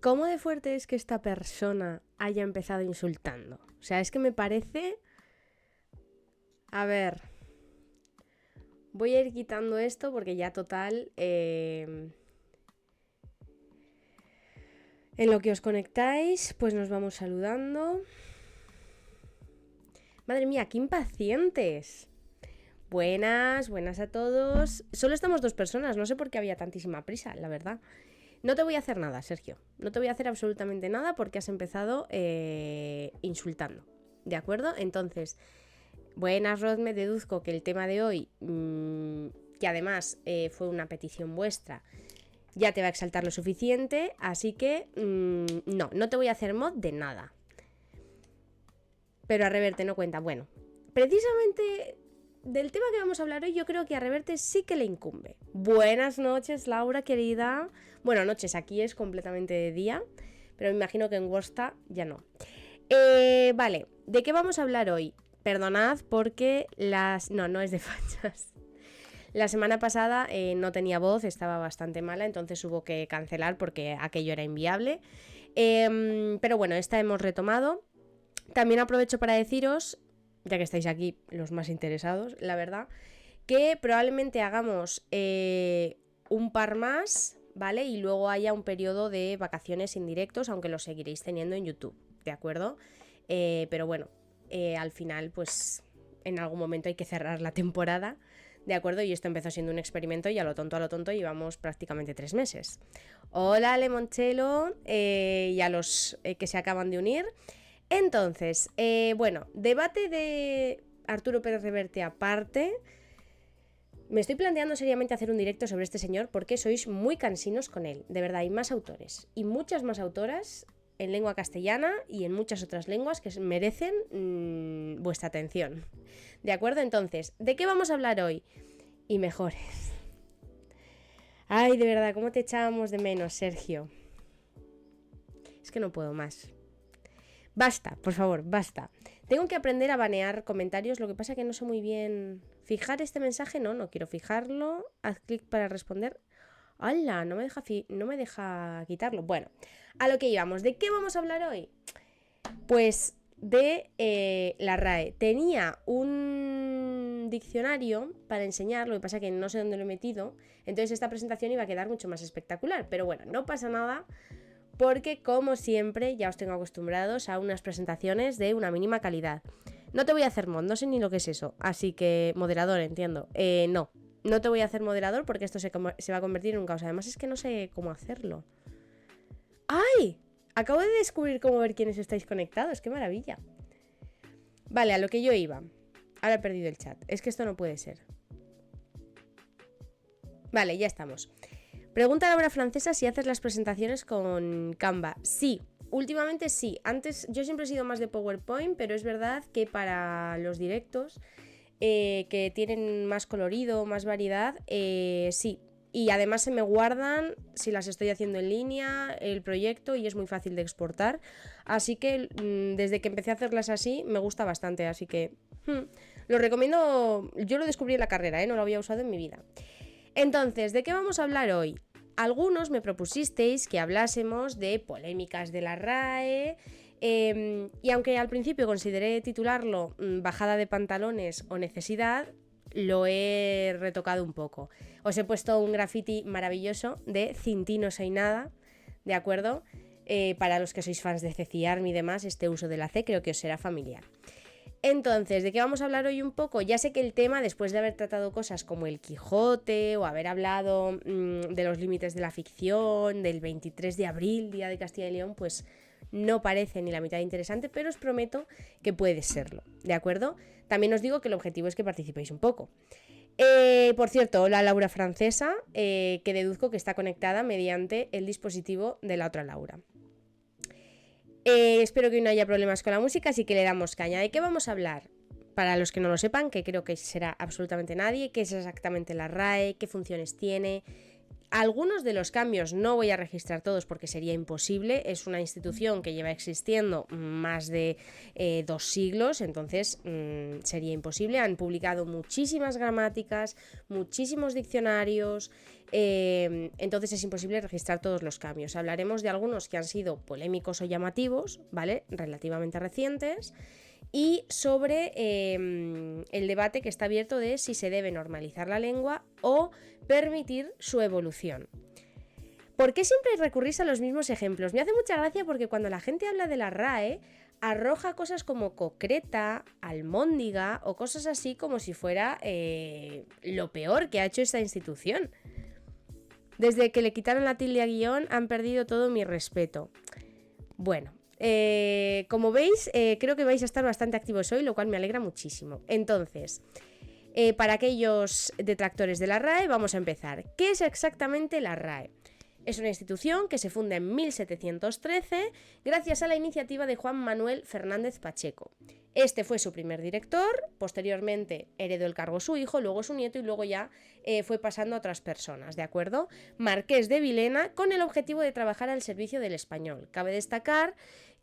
¿Cómo de fuerte es que esta persona haya empezado insultando? O sea, es que me parece... A ver, voy a ir quitando esto porque ya total... En lo que os conectáis, pues nos vamos saludando. Madre mía, qué impacientes. Buenas, buenas a todos. Solo estamos dos personas, no sé por qué había tantísima prisa, la verdad. No te voy a hacer nada, Sergio. No te voy a hacer absolutamente nada porque has empezado insultando. ¿De acuerdo? Entonces, buenas, Rod, me deduzco que el tema de hoy, que además fue una petición vuestra, ya te va a exaltar lo suficiente, así que no te voy a hacer mod de nada. Pero a Reverte no cuenta. Bueno, precisamente del tema que vamos a hablar hoy, yo creo que a Reverte sí que le incumbe. Buenas noches, Laura, querida. Bueno, noches, aquí es completamente de día, pero me imagino que en Worsta ya no. Vale, ¿de qué vamos a hablar hoy? Perdonad porque las... No es de fachas. La semana pasada no tenía voz, estaba bastante mala, entonces hubo que cancelar porque aquello era inviable. Pero bueno, esta hemos retomado. También aprovecho para deciros, ya que estáis aquí los más interesados, la verdad, que probablemente hagamos un par más, ¿vale? Y luego haya un periodo de vacaciones indirectos, aunque lo seguiréis teniendo en YouTube, ¿de acuerdo? Pero bueno, al final, pues en algún momento hay que cerrar la temporada, ¿de acuerdo? Y esto empezó siendo un experimento y a lo tonto llevamos prácticamente 3 meses. Hola, Lemonchelo, y a los que se acaban de unir. Entonces, bueno, debate de Arturo Pérez Reverte aparte. Me estoy planteando seriamente hacer un directo sobre este señor porque sois muy cansinos con él. De verdad, hay más autores y muchas más autoras en lengua castellana y en muchas otras lenguas que merecen vuestra atención. ¿De acuerdo? Entonces, ¿de qué vamos a hablar hoy? Y mejores. Ay, de verdad, ¿cómo te echábamos de menos, Sergio? Es que no puedo más. Basta, por favor, basta. Tengo que aprender a banear comentarios, lo que pasa que no sé muy bien... ¿Fijar este mensaje? No quiero fijarlo. Haz clic para responder. ¡Hala! No me deja quitarlo. Bueno, a lo que íbamos. ¿De qué vamos a hablar hoy? Pues de la RAE. Tenía un diccionario para enseñar, lo que pasa que no sé dónde lo he metido. Entonces esta presentación iba a quedar mucho más espectacular. Pero bueno, no pasa nada. Porque, como siempre, ya os tengo acostumbrados a unas presentaciones de una mínima calidad. No te voy a hacer mod, no sé ni lo que es eso. Así que, moderador, entiendo. No te voy a hacer moderador porque esto se va a convertir en un caos. Además, es que no sé cómo hacerlo. ¡Ay! Acabo de descubrir cómo ver quiénes estáis conectados. ¡Qué maravilla! Vale, a lo que yo iba. Ahora he perdido el chat. Es que esto no puede ser. Vale, ya estamos. Pregunta Laura Francesa si haces las presentaciones con Canva. Sí, últimamente sí. Antes yo siempre he sido más de PowerPoint, pero es verdad que para los directos que tienen más colorido, más variedad, sí. Y además se me guardan, si las estoy haciendo en línea, el proyecto y es muy fácil de exportar. Así que desde que empecé a hacerlas así, me gusta bastante. Así que lo recomiendo. Yo lo descubrí en la carrera, no lo había usado en mi vida. Entonces, ¿de qué vamos a hablar hoy? Algunos me propusisteis que hablásemos de polémicas de la RAE, y aunque al principio consideré titularlo bajada de pantalones o necesidad, lo he retocado un poco. Os he puesto un graffiti maravilloso de Cinti no soy nada, ¿de acuerdo? Para los que sois fans de Ceci Army y demás, este uso de la C creo que os será familiar. Entonces, ¿de qué vamos a hablar hoy un poco? Ya sé que el tema, después de haber tratado cosas como el Quijote o haber hablado de los límites de la ficción, del 23 de abril, Día de Castilla y León, pues no parece ni la mitad interesante, pero os prometo que puede serlo, ¿de acuerdo? También os digo que el objetivo es que participéis un poco. Por cierto, hola Laura Francesa, que deduzco que está conectada mediante el dispositivo de la otra Laura. Espero que hoy no haya problemas con la música, así que le damos caña. ¿De qué vamos a hablar? Para los que no lo sepan, que creo que será absolutamente nadie, qué es exactamente la RAE, qué funciones tiene, Algunos de los cambios no voy a registrar todos porque sería imposible. Es una institución que lleva existiendo más de 2 siglos, entonces sería imposible. Han publicado muchísimas gramáticas, muchísimos diccionarios, entonces es imposible registrar todos los cambios. Hablaremos de algunos que han sido polémicos o llamativos, ¿vale? Relativamente recientes. Y sobre el debate que está abierto de si se debe normalizar la lengua o permitir su evolución. ¿Por qué siempre recurrís a los mismos ejemplos? Me hace mucha gracia porque cuando la gente habla de la RAE, arroja cosas como concreta, almóndiga o cosas así como si fuera lo peor que ha hecho esta institución. Desde que le quitaron la tilde a guión han perdido todo mi respeto. Bueno. Como veis, creo que vais a estar bastante activos hoy, lo cual me alegra muchísimo. Entonces, para aquellos detractores de la RAE, vamos a empezar. ¿Qué es exactamente la RAE? Es una institución que se funda en 1713 gracias a la iniciativa de Juan Manuel Fernández Pacheco. Este fue su primer director, posteriormente heredó el cargo su hijo, luego su nieto y luego ya fue pasando a otras personas, ¿de acuerdo? Marqués de Vilhena, con el objetivo de trabajar al servicio del español. Cabe destacar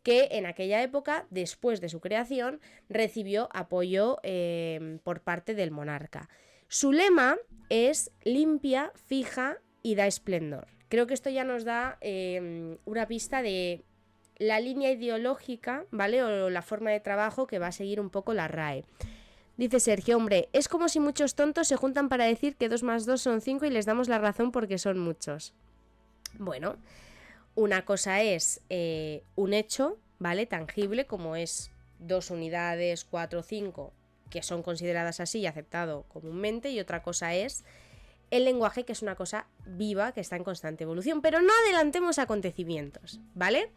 que en aquella época, después de su creación, recibió apoyo por parte del monarca. Su lema es limpia, fija y da esplendor. Creo que esto ya nos da una pista de la línea ideológica, ¿vale? O la forma de trabajo que va a seguir un poco la RAE. Dice Sergio, hombre, es como si muchos tontos se juntan para decir que 2 más 2 son 5 y les damos la razón porque son muchos. Bueno, una cosa es un hecho, ¿vale? Tangible, como es 2 unidades, 4, 5, que son consideradas así y aceptado comúnmente, y otra cosa es el lenguaje, que es una cosa viva, que está en constante evolución. Pero no adelantemos acontecimientos, ¿vale?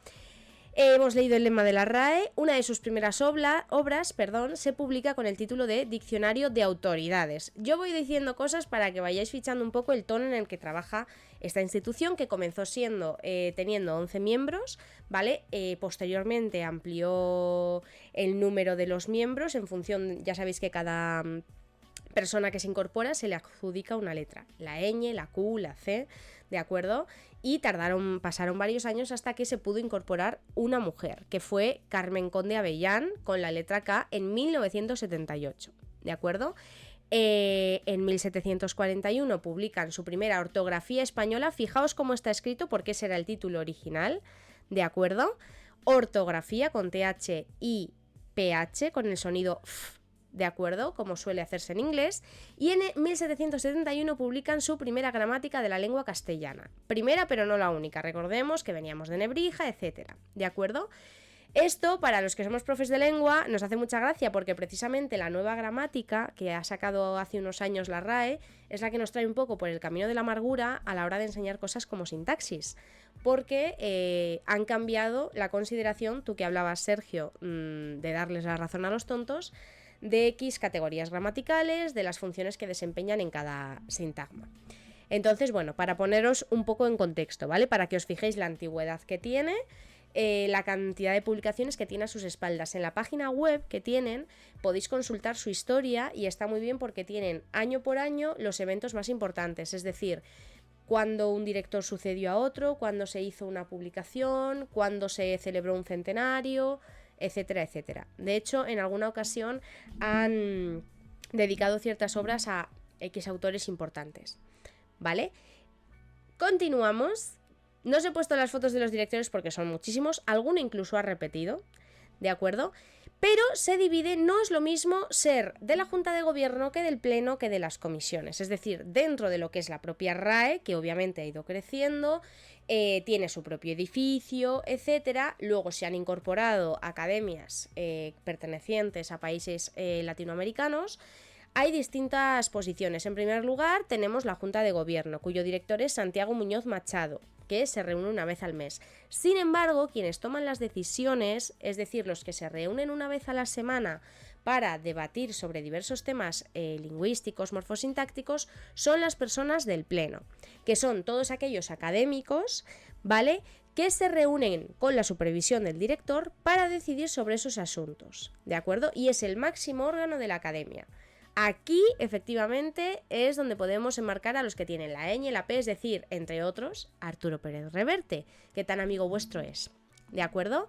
Hemos leído el lema de la RAE. Una de sus primeras obras se publica con el título de Diccionario de Autoridades. Yo voy diciendo cosas para que vayáis fichando un poco el tono en el que trabaja esta institución, que comenzó teniendo 11 miembros, ¿vale? Posteriormente amplió el número de los miembros en función, ya sabéis que cada persona que se incorpora se le adjudica una letra, la ñ, la q, la c, ¿de acuerdo? Y pasaron varios años hasta que se pudo incorporar una mujer, que fue Carmen Conde Avellán, con la letra K, en 1978, ¿de acuerdo? En 1741 publican su primera ortografía española. Fijaos cómo está escrito, porque ese era el título original, ¿de acuerdo? Ortografía con TH y PH, con el sonido F, ¿de acuerdo? Como suele hacerse en inglés. Y en 1771 publican su primera gramática de la lengua castellana. Primera, pero no la única. Recordemos que veníamos de Nebrija, etcétera, ¿de acuerdo? Esto, para los que somos profes de lengua, nos hace mucha gracia porque precisamente la nueva gramática que ha sacado hace unos años la RAE es la que nos trae un poco por el camino de la amargura a la hora de enseñar cosas como sintaxis, porque han cambiado la consideración, tú que hablabas, Sergio, de darles la razón a los tontos, de X categorías gramaticales, de las funciones que desempeñan en cada sintagma. Entonces, bueno, para poneros un poco en contexto, ¿vale? Para que os fijéis la antigüedad que tiene, la cantidad de publicaciones que tiene a sus espaldas. En la página web que tienen podéis consultar su historia y está muy bien porque tienen año por año los eventos más importantes, es decir, cuándo un director sucedió a otro, cuándo se hizo una publicación, cuándo se celebró un centenario, etcétera, etcétera. De hecho, en alguna ocasión han dedicado ciertas obras a X autores importantes, ¿vale? Continuamos. No os he puesto las fotos de los directores porque son muchísimos, alguno incluso ha repetido, ¿de acuerdo? Pero se divide, no es lo mismo ser de la Junta de Gobierno que del Pleno que de las comisiones, es decir, dentro de lo que es la propia RAE, que obviamente ha ido creciendo, tiene su propio edificio, etcétera. Luego se han incorporado academias pertenecientes a países latinoamericanos. Hay distintas posiciones. En primer lugar tenemos la Junta de Gobierno, cuyo director es Santiago Muñoz Machado, que se reúne una vez al mes. Sin embargo, quienes toman las decisiones, es decir, los que se reúnen una vez a la semana para debatir sobre diversos temas lingüísticos, morfosintácticos, son las personas del Pleno, que son todos aquellos académicos, ¿vale?, que se reúnen con la supervisión del director para decidir sobre esos asuntos, ¿de acuerdo? Y es el máximo órgano de la academia. Aquí, efectivamente, es donde podemos enmarcar a los que tienen la ñ, la p, es decir, entre otros, Arturo Pérez Reverte, que tan amigo vuestro es. ¿De acuerdo?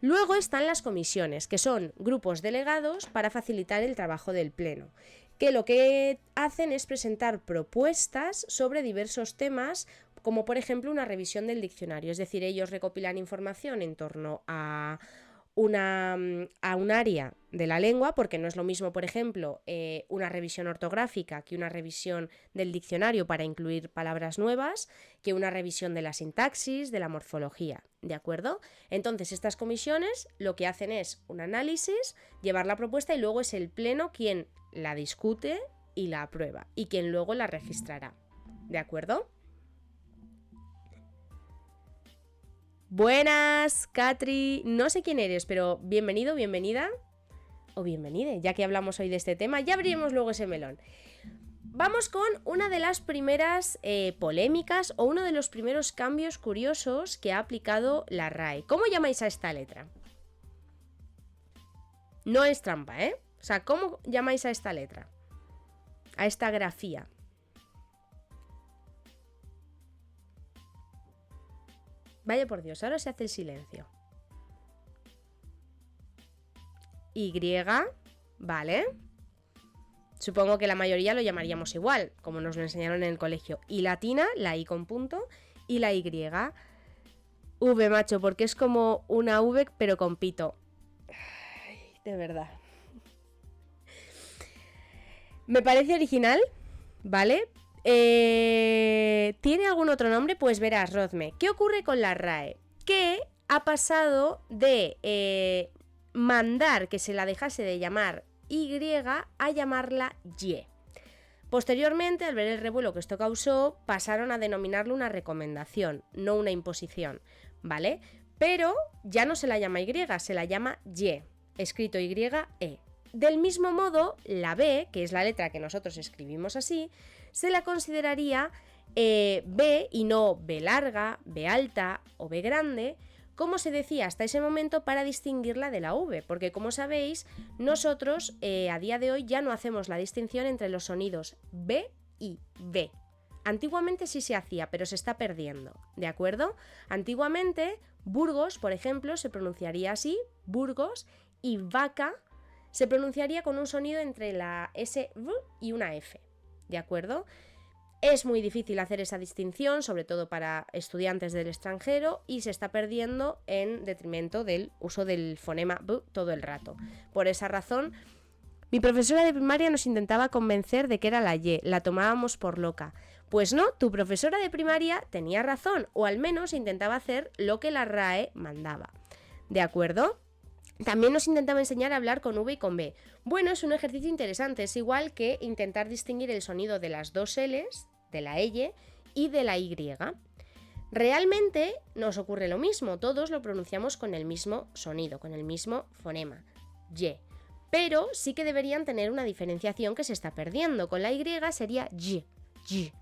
Luego están las comisiones, que son grupos delegados para facilitar el trabajo del pleno, que lo que hacen es presentar propuestas sobre diversos temas, como por ejemplo una revisión del diccionario, es decir, ellos recopilan información en torno a un área de la lengua, porque no es lo mismo, por ejemplo, una revisión ortográfica que una revisión del diccionario para incluir palabras nuevas, que una revisión de la sintaxis, de la morfología, ¿de acuerdo? Entonces, estas comisiones lo que hacen es un análisis, llevar la propuesta y luego es el pleno quien la discute y la aprueba y quien luego la registrará, ¿de acuerdo? Buenas, Catri, no sé quién eres, pero bienvenido, bienvenida o bienvenide, ya que hablamos hoy de este tema, ya abriremos luego ese melón. Vamos con una de las primeras polémicas o uno de los primeros cambios curiosos que ha aplicado la RAE. ¿Cómo llamáis a esta letra? No es trampa, ¿eh? O sea, ¿cómo llamáis a esta letra? A esta grafía. Vaya por Dios, ahora se hace el silencio. Y, ¿vale? Supongo que la mayoría lo llamaríamos igual, como nos lo enseñaron en el colegio. Y latina, la I con punto, y la Y. V, macho, porque es como una V, pero con pito. Ay, de verdad. Me parece original, ¿vale? ¿Tiene algún otro nombre? Pues verás, Rodme. ¿Qué ocurre con la RAE? Que ha pasado de mandar que se la dejase de llamar Y a llamarla Y. Posteriormente, al ver el revuelo que esto causó, pasaron a denominarlo una recomendación, no una imposición, ¿vale? Pero ya no se la llama Y, se la llama Y, escrito Y-E. Del mismo modo, la B, que es la letra que nosotros escribimos así, se la consideraría B y no B larga, B alta o B grande, como se decía hasta ese momento para distinguirla de la V, porque como sabéis, nosotros a día de hoy ya no hacemos la distinción entre los sonidos B y B. Antiguamente sí se hacía, pero se está perdiendo, ¿de acuerdo? Antiguamente, Burgos, por ejemplo, se pronunciaría así, Burgos, y vaca se pronunciaría con un sonido entre la SV y una F, ¿de acuerdo? Es muy difícil hacer esa distinción, sobre todo para estudiantes del extranjero, y se está perdiendo en detrimento del uso del fonema B todo el rato. Por esa razón, mi profesora de primaria nos intentaba convencer de que era la Y, la tomábamos por loca. Pues no, tu profesora de primaria tenía razón, o al menos intentaba hacer lo que la RAE mandaba, ¿de acuerdo? También nos intentaba enseñar a hablar con V y con B. Bueno, es un ejercicio interesante, es igual que intentar distinguir el sonido de las dos L's, de la Y y de la Y. Realmente nos ocurre lo mismo, todos lo pronunciamos con el mismo sonido, con el mismo fonema, Y. Pero sí que deberían tener una diferenciación que se está perdiendo. Con la Y sería Y, Y,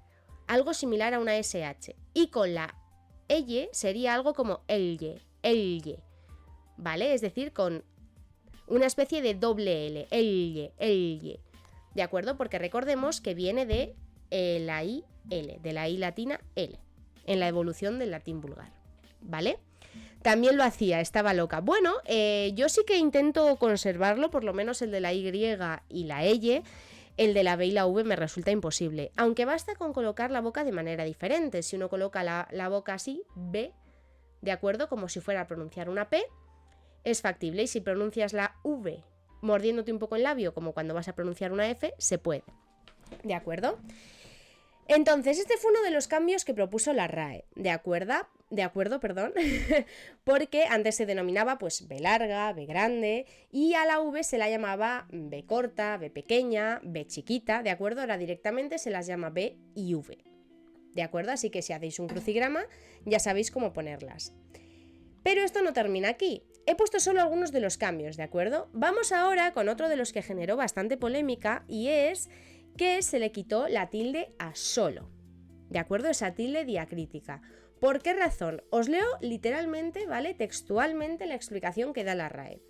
algo similar a una SH. Y con la Y sería algo como el Y. ¿Vale? Es decir, con una especie de doble L, el Y, ¿de acuerdo? Porque recordemos que viene de la I, L, de la I latina, L, en la evolución del latín vulgar, ¿vale? También lo hacía, estaba loca. Bueno, yo sí que intento conservarlo, por lo menos el de la Y y la Y, el de la B y la V me resulta imposible, aunque basta con colocar la boca de manera diferente. Si uno coloca la boca así, B, ¿de acuerdo? Como si fuera a pronunciar una P, es factible, y si pronuncias la V mordiéndote un poco el labio, como cuando vas a pronunciar una F, se puede, ¿de acuerdo? Entonces, este fue uno de los cambios que propuso la RAE, ¿de acuerdo? Porque antes se denominaba pues B larga, B grande, y a la V se la llamaba B corta, B pequeña, B chiquita, ¿de acuerdo? Ahora directamente se las llama B y V, ¿de acuerdo? Así que si hacéis un crucigrama ya sabéis cómo ponerlas. Pero esto no termina aquí. He puesto solo algunos de los cambios, ¿de acuerdo? Vamos ahora con otro de los que generó bastante polémica, y es que se le quitó la tilde a solo, ¿de acuerdo? Esa tilde diacrítica. ¿Por qué razón? Os leo literalmente, ¿vale? Textualmente la explicación que da la RAE.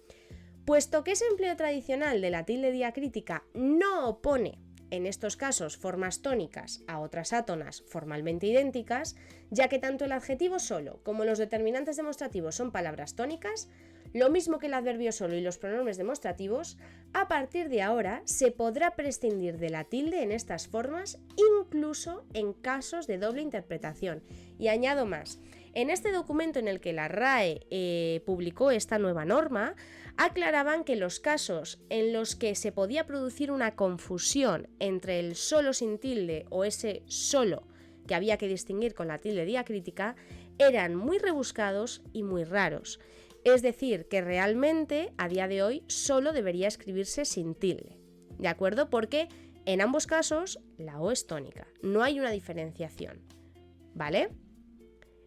Puesto que ese empleo tradicional de la tilde diacrítica no opone, en estos casos, formas tónicas a otras átonas formalmente idénticas, ya que tanto el adjetivo solo como los determinantes demostrativos son palabras tónicas, lo mismo que el adverbio solo y los pronombres demostrativos, a partir de ahora se podrá prescindir de la tilde en estas formas, incluso en casos de doble interpretación. Y añado más, en este documento en el que la RAE publicó esta nueva norma, aclaraban que los casos en los que se podía producir una confusión entre el solo sin tilde o ese solo que había que distinguir con la tilde diacrítica eran muy rebuscados y muy raros. Es decir, que realmente a día de hoy solo debería escribirse sin tilde, ¿de acuerdo? Porque en ambos casos la O es tónica, no hay una diferenciación, ¿vale?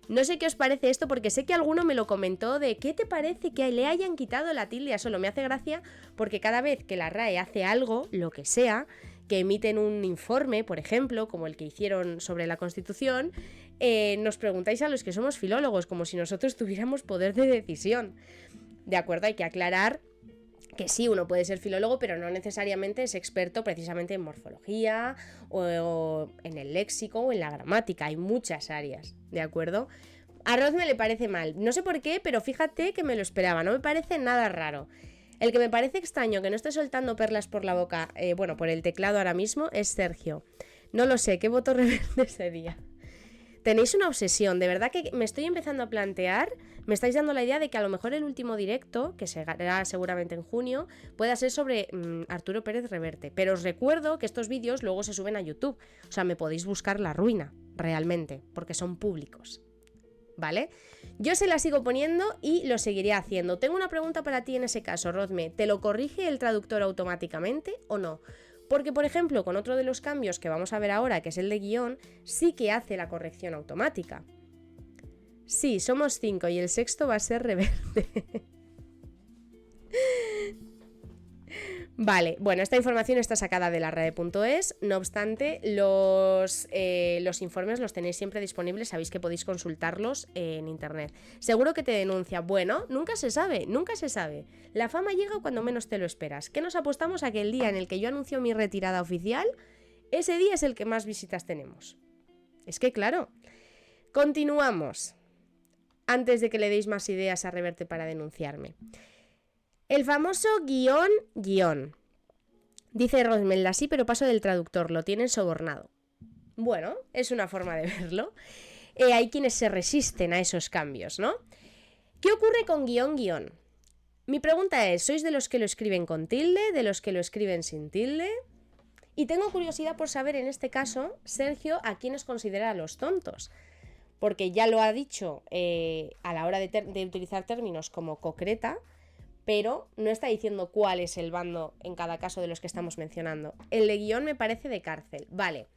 No sé qué os parece esto porque sé que alguno me lo comentó de ¿qué te parece que le hayan quitado la tilde a solo? Me hace gracia porque cada vez que la RAE hace algo, lo que sea, que emiten un informe, por ejemplo, como el que hicieron sobre la Constitución, nos preguntáis a los que somos filólogos, como si nosotros tuviéramos poder de decisión. De acuerdo, hay que aclarar que sí, uno puede ser filólogo, pero no necesariamente es experto precisamente en morfología o en el léxico o en la gramática. Hay muchas áreas, ¿de acuerdo? A Rozme le parece mal. No sé por qué, pero fíjate que me lo esperaba. No me parece nada raro. El que me parece extraño que no esté soltando perlas por la boca, por el teclado ahora mismo, es Sergio. No lo sé, ¿qué voto rebelde sería? Tenéis una obsesión, de verdad que me estoy empezando a plantear, me estáis dando la idea de que a lo mejor el último directo, que se hará seguramente en junio, pueda ser sobre Arturo Pérez Reverte. Pero os recuerdo que estos vídeos luego se suben a YouTube, o sea, me podéis buscar La Ruina, realmente, porque son públicos, ¿vale? Yo se la sigo poniendo y lo seguiré haciendo. Tengo una pregunta para ti en ese caso, Rozme, ¿te lo corrige el traductor automáticamente o no? Porque, por ejemplo, con otro de los cambios que vamos a ver ahora, que es el de guión, sí que hace la corrección automática. Sí, somos 5 y el sexto va a ser Reverte. Vale, bueno, esta información está sacada de la RAE.es, no obstante, los informes los tenéis siempre disponibles, sabéis que podéis consultarlos en internet. Seguro que te denuncia. Bueno, nunca se sabe, nunca se sabe. La fama llega cuando menos te lo esperas. ¿Qué nos apostamos a que el día en el que yo anuncio mi retirada oficial, ese día es el que más visitas tenemos? Es que claro. Continuamos, antes de que le deis más ideas a Reverte para denunciarme. El famoso guión. Dice Rosmelda, sí, pero paso del traductor, lo tienen sobornado. Bueno, es una forma de verlo. Hay quienes se resisten a esos cambios, ¿no? ¿Qué ocurre con guión? Mi pregunta es, ¿sois de los que lo escriben con tilde, de los que lo escriben sin tilde? Y tengo curiosidad por saber en este caso, Sergio, a quiénes considera a los tontos. Porque ya lo ha dicho a la hora de utilizar términos como concreta, pero no está diciendo cuál es el bando en cada caso de los que estamos mencionando. El de guión me parece de cárcel. Vale,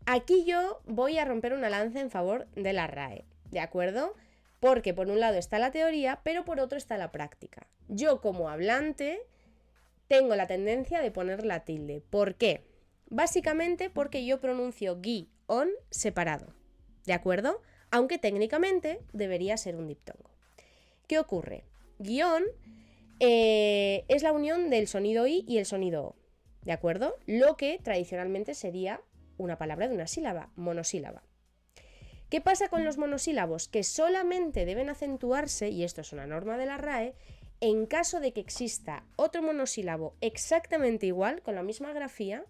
aquí yo voy a romper una lanza en favor de la RAE, ¿de acuerdo? Porque por un lado está la teoría, pero por otro está la práctica. Yo como hablante tengo la tendencia de poner la tilde. ¿Por qué? Básicamente porque yo pronuncio guión separado, ¿de acuerdo? Aunque técnicamente debería ser un diptongo. ¿Qué ocurre? Guión es la unión del sonido I y el sonido O, ¿de acuerdo? Lo que tradicionalmente sería una palabra de una sílaba, monosílaba. ¿Qué pasa con los monosílabos? Que solamente deben acentuarse, y esto es una norma de la RAE, en caso de que exista otro monosílabo exactamente igual, con la misma grafía,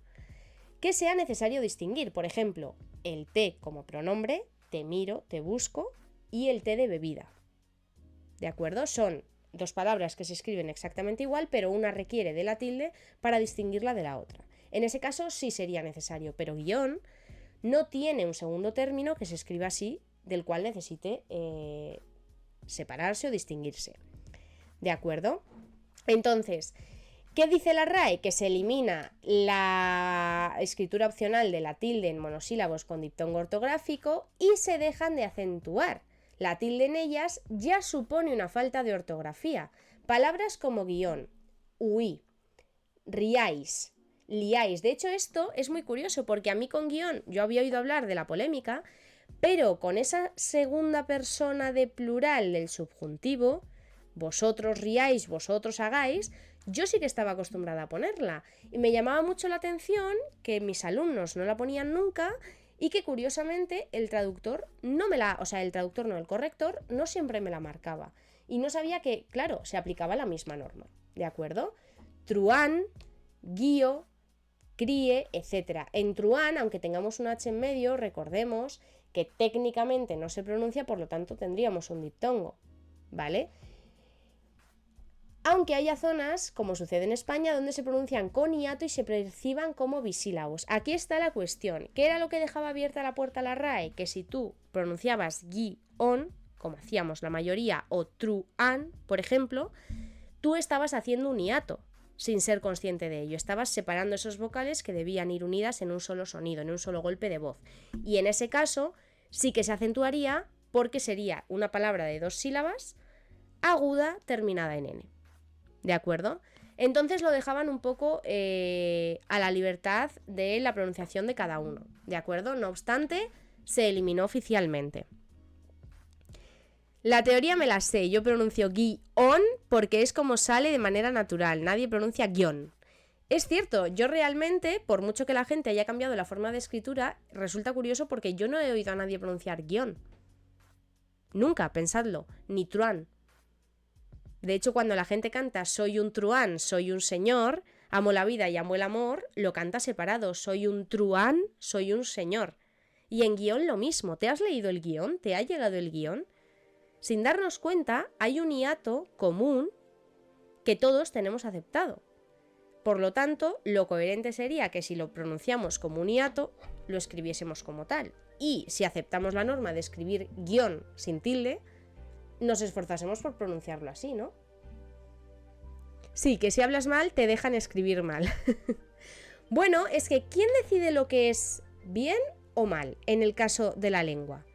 que sea necesario distinguir. Por ejemplo, el te como pronombre, te miro, te busco, y el te de bebida, ¿de acuerdo? Son dos palabras que se escriben exactamente igual, pero una requiere de la tilde para distinguirla de la otra. En ese caso sí sería necesario, pero guión no tiene un segundo término que se escriba así, del cual necesite separarse o distinguirse. ¿De acuerdo? Entonces, ¿qué dice la RAE? Que se elimina la escritura opcional de la tilde en monosílabos con diptongo ortográfico y se dejan de acentuar. La tilde en ellas ya supone una falta de ortografía. Palabras como guión, huí, riáis, liáis. De hecho, esto es muy curioso porque a mí con guión yo había oído hablar de la polémica, pero con esa segunda persona de plural del subjuntivo, vosotros riáis, vosotros hagáis, Yo sí que estaba acostumbrada a ponerla y me llamaba mucho la atención que mis alumnos no la ponían nunca y que curiosamente el traductor no me la, o sea, el traductor no, el corrector no siempre me la marcaba y no sabía que, claro, se aplicaba la misma norma, ¿de acuerdo? Truán, guío, críe, etc. En truán, aunque tengamos un H en medio, recordemos que técnicamente no se pronuncia, por lo tanto tendríamos un diptongo, ¿vale? Aunque haya zonas, como sucede en España, donde se pronuncian con hiato y se perciban como bisílabos. Aquí está la cuestión. ¿Qué era lo que dejaba abierta la puerta a la RAE? Que si tú pronunciabas guión, como hacíamos la mayoría, o truán, por ejemplo, tú estabas haciendo un hiato sin ser consciente de ello. Estabas separando esos vocales que debían ir unidas en un solo sonido, en un solo golpe de voz. Y en ese caso sí que se acentuaría porque sería una palabra de 2 sílabas aguda terminada en N. ¿De acuerdo? Entonces lo dejaban un poco a la libertad de la pronunciación de cada uno. ¿De acuerdo? No obstante, se eliminó oficialmente. La teoría me la sé, yo pronuncio guión porque es como sale de manera natural, nadie pronuncia guión. Es cierto, yo realmente, por mucho que la gente haya cambiado la forma de escritura, resulta curioso porque yo no he oído a nadie pronunciar guión. Nunca, pensadlo, ni truán. De hecho, cuando la gente canta soy un truán, soy un señor, amo la vida y amo el amor, lo canta separado, soy un truán, soy un señor. Y en guión lo mismo, ¿te has leído el guión? ¿Te ha llegado el guión? Sin darnos cuenta, hay un hiato común que todos tenemos aceptado. Por lo tanto, lo coherente sería que si lo pronunciamos como un hiato, lo escribiésemos como tal. Y si aceptamos la norma de escribir guión sin tilde, nos esforzásemos por pronunciarlo así, ¿no? Sí, que si hablas mal, te dejan escribir mal. Bueno, es que ¿quién decide lo que es bien o mal en el caso de la lengua?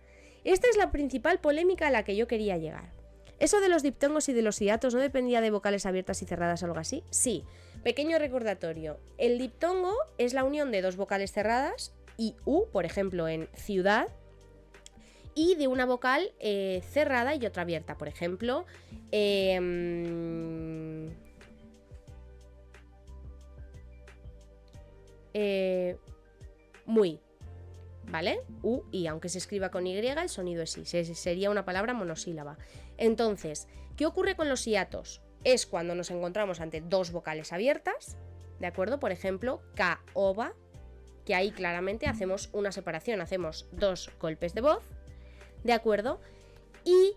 Esta es la principal polémica a la que yo quería llegar. ¿Eso de los diptongos y de los hiatos no dependía de vocales abiertas y cerradas o algo así? Sí. Pequeño recordatorio. El diptongo es la unión de dos vocales cerradas, y U, por ejemplo, en ciudad, y de una vocal cerrada y otra abierta. Por ejemplo, muy, ¿vale? U, y aunque se escriba con Y, el sonido es I. Sería una palabra monosílaba. Entonces, ¿qué ocurre con los hiatos? Es cuando nos encontramos ante dos vocales abiertas, ¿de acuerdo? Por ejemplo, K, ova, que ahí claramente hacemos una separación, hacemos dos golpes de voz, ¿de acuerdo? Y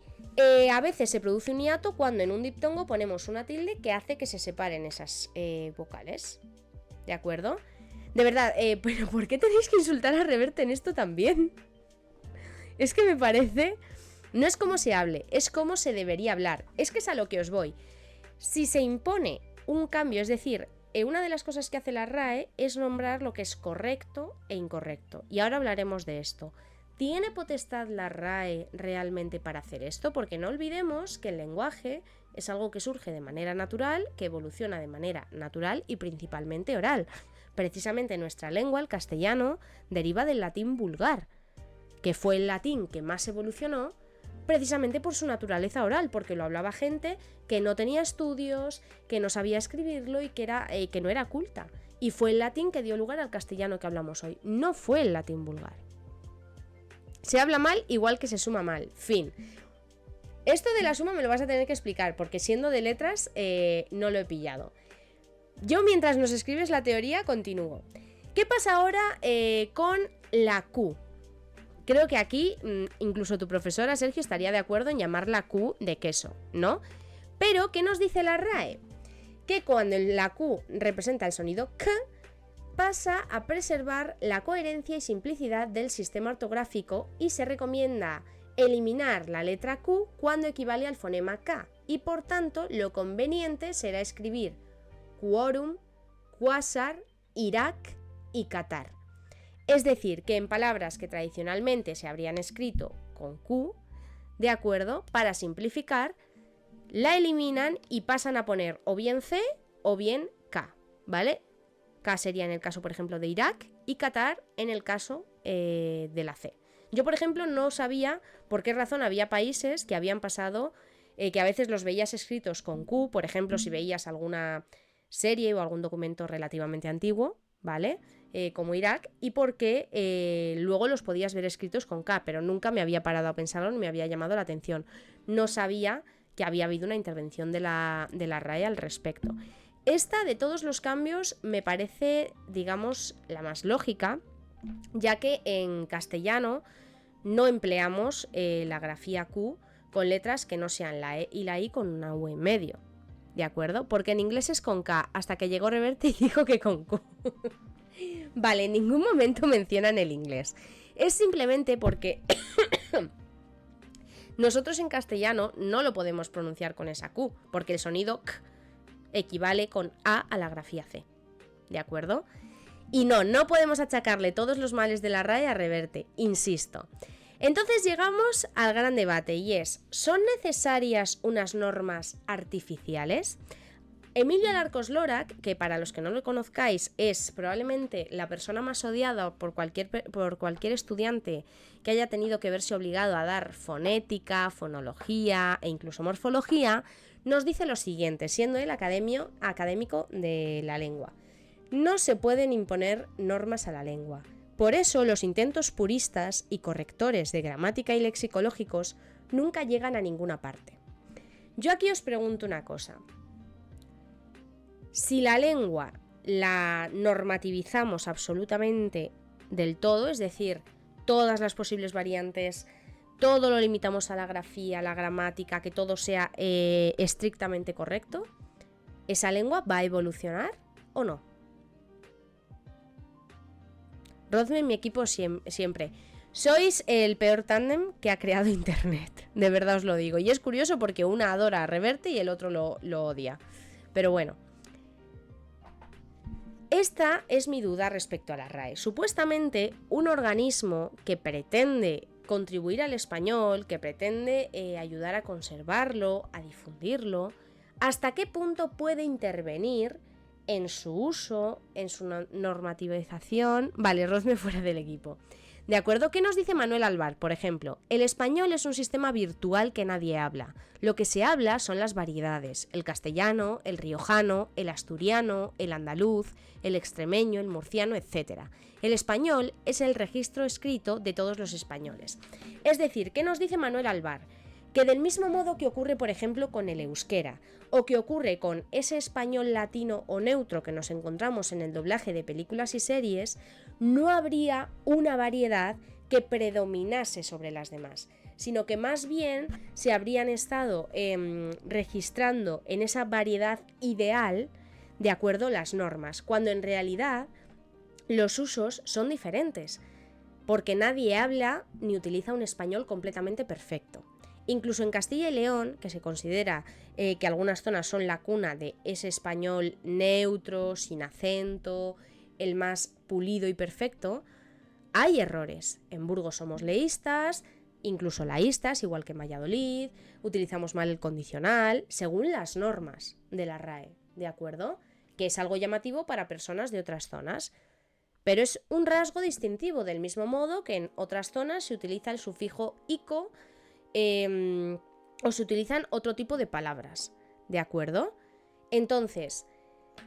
a veces se produce un hiato cuando en un diptongo ponemos una tilde que hace que se separen esas vocales, ¿de acuerdo? De verdad, pero ¿por qué tenéis que insultar a Reverte en esto también? Es que me parece... No es como se hable, es como se debería hablar. Es que es a lo que os voy. Si se impone un cambio, es decir, una de las cosas que hace la RAE es nombrar lo que es correcto e incorrecto. Y ahora hablaremos de esto. ¿Tiene potestad la RAE realmente para hacer esto? Porque no olvidemos que el lenguaje es algo que surge de manera natural, que evoluciona de manera natural y principalmente oral. Precisamente nuestra lengua, el castellano, deriva del latín vulgar, que fue el latín que más evolucionó precisamente por su naturaleza oral, porque lo hablaba gente que no tenía estudios, que no sabía escribirlo y que no era culta. Y fue el latín que dio lugar al castellano que hablamos hoy, no fue el latín vulgar. Se habla mal igual que se suma mal, fin. Esto de la suma me lo vas a tener que explicar, porque siendo de letras no lo he pillado. Yo, mientras nos escribes la teoría, continúo. ¿Qué pasa ahora con la Q? Creo que aquí incluso tu profesora, Sergio, estaría de acuerdo en llamarla Q de queso, ¿no? Pero, ¿qué nos dice la RAE? Que cuando la Q representa el sonido K, pasa a preservar la coherencia y simplicidad del sistema ortográfico y se recomienda eliminar la letra Q cuando equivale al fonema K, y por tanto lo conveniente será escribir quórum, quasar, Irak y Qatar. Es decir, que en palabras que tradicionalmente se habrían escrito con Q, ¿de acuerdo? Para simplificar, la eliminan y pasan a poner o bien C o bien K, ¿vale? K sería en el caso, por ejemplo, de Irak y Qatar en el caso de la C. Yo, por ejemplo, no sabía por qué razón había países que habían pasado que a veces los veías escritos con Q, por ejemplo, si veías alguna serie o algún documento relativamente antiguo, ¿vale? Como Irak, y porque luego los podías ver escritos con K, pero nunca me había parado a pensarlo ni me había llamado la atención. No sabía que había habido una intervención de la RAE al respecto. Esta, de todos los cambios, me parece, digamos, la más lógica, ya que en castellano no empleamos la grafía Q con letras que no sean la E y la I con una U en medio, ¿de acuerdo? Porque en inglés es con K, hasta que llegó Reverte y dijo que con Q. Vale, en ningún momento mencionan el inglés. Es simplemente porque nosotros en castellano no lo podemos pronunciar con esa Q, porque el sonido K equivale con A la grafía C, ¿de acuerdo? Y no podemos achacarle todos los males de la RAE a Reverte, insisto. Entonces llegamos al gran debate y es, ¿son necesarias unas normas artificiales? Emilio Alarcos Lorac, que para los que no lo conozcáis es probablemente la persona más odiada por cualquier estudiante que haya tenido que verse obligado a dar fonética, fonología e incluso morfología, nos dice lo siguiente, siendo él académico de la lengua. No se pueden imponer normas a la lengua. Por eso los intentos puristas y correctores de gramática y lexicológicos nunca llegan a ninguna parte. Yo aquí os pregunto una cosa. Si la lengua la normativizamos absolutamente del todo, es decir, todas las posibles variantes, todo lo limitamos a la grafía, a la gramática, que todo sea estrictamente correcto, ¿esa lengua va a evolucionar o no? Rodme en mi equipo siempre. Sois el peor tándem que ha creado Internet, de verdad os lo digo. Y es curioso porque una adora a Reverte y el otro lo odia. Pero bueno. Esta es mi duda respecto a la RAE. Supuestamente, un organismo que pretende contribuir al español, que pretende ayudar a conservarlo, a difundirlo, ¿hasta qué punto puede intervenir en su uso, en su normativización? Vale, Rodme fuera del equipo. ¿De acuerdo? ¿Qué nos dice Manuel Alvar? Por ejemplo, el español es un sistema virtual que nadie habla. Lo que se habla son las variedades, el castellano, el riojano, el asturiano, el andaluz, el extremeño, el murciano, etc. El español es el registro escrito de todos los españoles. Es decir, ¿qué nos dice Manuel Alvar? Que del mismo modo que ocurre, por ejemplo, con el euskera, o que ocurre con ese español latino o neutro que nos encontramos en el doblaje de películas y series, no habría una variedad que predominase sobre las demás, sino que más bien se habrían estado registrando en esa variedad ideal, de acuerdo a las normas, cuando en realidad los usos son diferentes, porque nadie habla ni utiliza un español completamente perfecto. Incluso en Castilla y León, que se considera que algunas zonas son la cuna de ese español neutro, sin acento, el más pulido y perfecto, hay errores. En Burgos somos leístas, incluso laístas, igual que en Valladolid, utilizamos mal el condicional, según las normas de la RAE, ¿de acuerdo? Que es algo llamativo para personas de otras zonas. Pero es un rasgo distintivo, del mismo modo que en otras zonas se utiliza el sufijo ico, o se utilizan otro tipo de palabras, ¿de acuerdo? Entonces,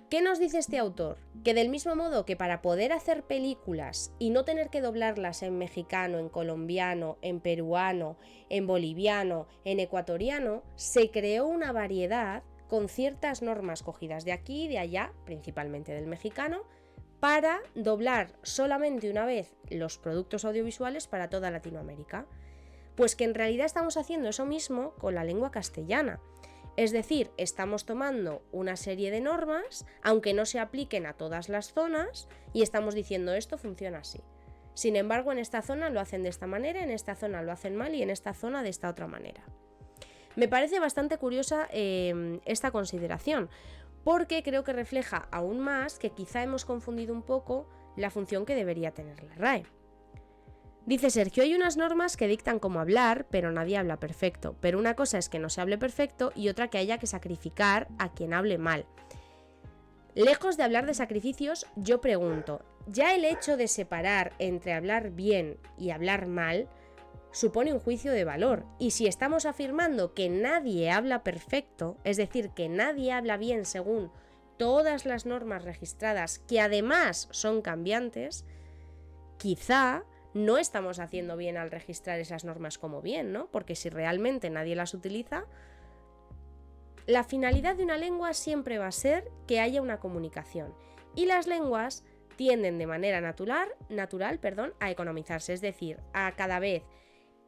¿qué nos dice este autor? Que del mismo modo que para poder hacer películas y no tener que doblarlas en mexicano, en colombiano, en peruano, en boliviano, en ecuatoriano, se creó una variedad con ciertas normas cogidas de aquí y de allá, principalmente del mexicano, para doblar solamente una vez los productos audiovisuales para toda Latinoamérica. Pues que en realidad estamos haciendo eso mismo con la lengua castellana. Es decir, estamos tomando una serie de normas, aunque no se apliquen a todas las zonas, y estamos diciendo esto funciona así. Sin embargo, en esta zona lo hacen de esta manera, en esta zona lo hacen mal y en esta zona de esta otra manera. Me parece bastante curiosa esta consideración, porque creo que refleja aún más que quizá hemos confundido un poco la función que debería tener la RAE. Dice Sergio, hay unas normas que dictan cómo hablar, pero nadie habla perfecto. Pero una cosa es que no se hable perfecto y otra que haya que sacrificar a quien hable mal. Lejos de hablar de sacrificios, yo pregunto, ¿ya el hecho de separar entre hablar bien y hablar mal supone un juicio de valor. Y si estamos afirmando que nadie habla perfecto, es decir, que nadie habla bien según todas las normas registradas, que además son cambiantes, quizá no estamos haciendo bien al registrar esas normas como bien, ¿no? Porque si realmente nadie las utiliza, la finalidad de una lengua siempre va a ser que haya una comunicación. Y las lenguas tienden de manera natural, a economizarse, es decir, a cada vez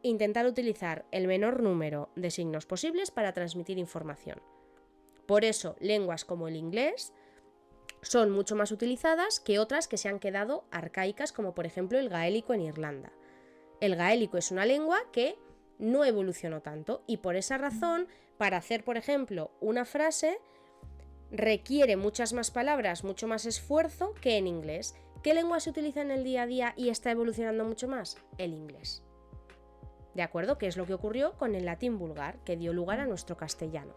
intentar utilizar el menor número de signos posibles para transmitir información. Por eso, lenguas como el inglés son mucho más utilizadas que otras que se han quedado arcaicas, como por ejemplo el gaélico en Irlanda. El gaélico es una lengua que no evolucionó tanto y por esa razón, para hacer, por ejemplo, una frase, requiere muchas más palabras, mucho más esfuerzo que en inglés. ¿Qué lengua se utiliza en el día a día y está evolucionando mucho más? El inglés. ¿De acuerdo? Que es lo que ocurrió con el latín vulgar, que dio lugar a nuestro castellano.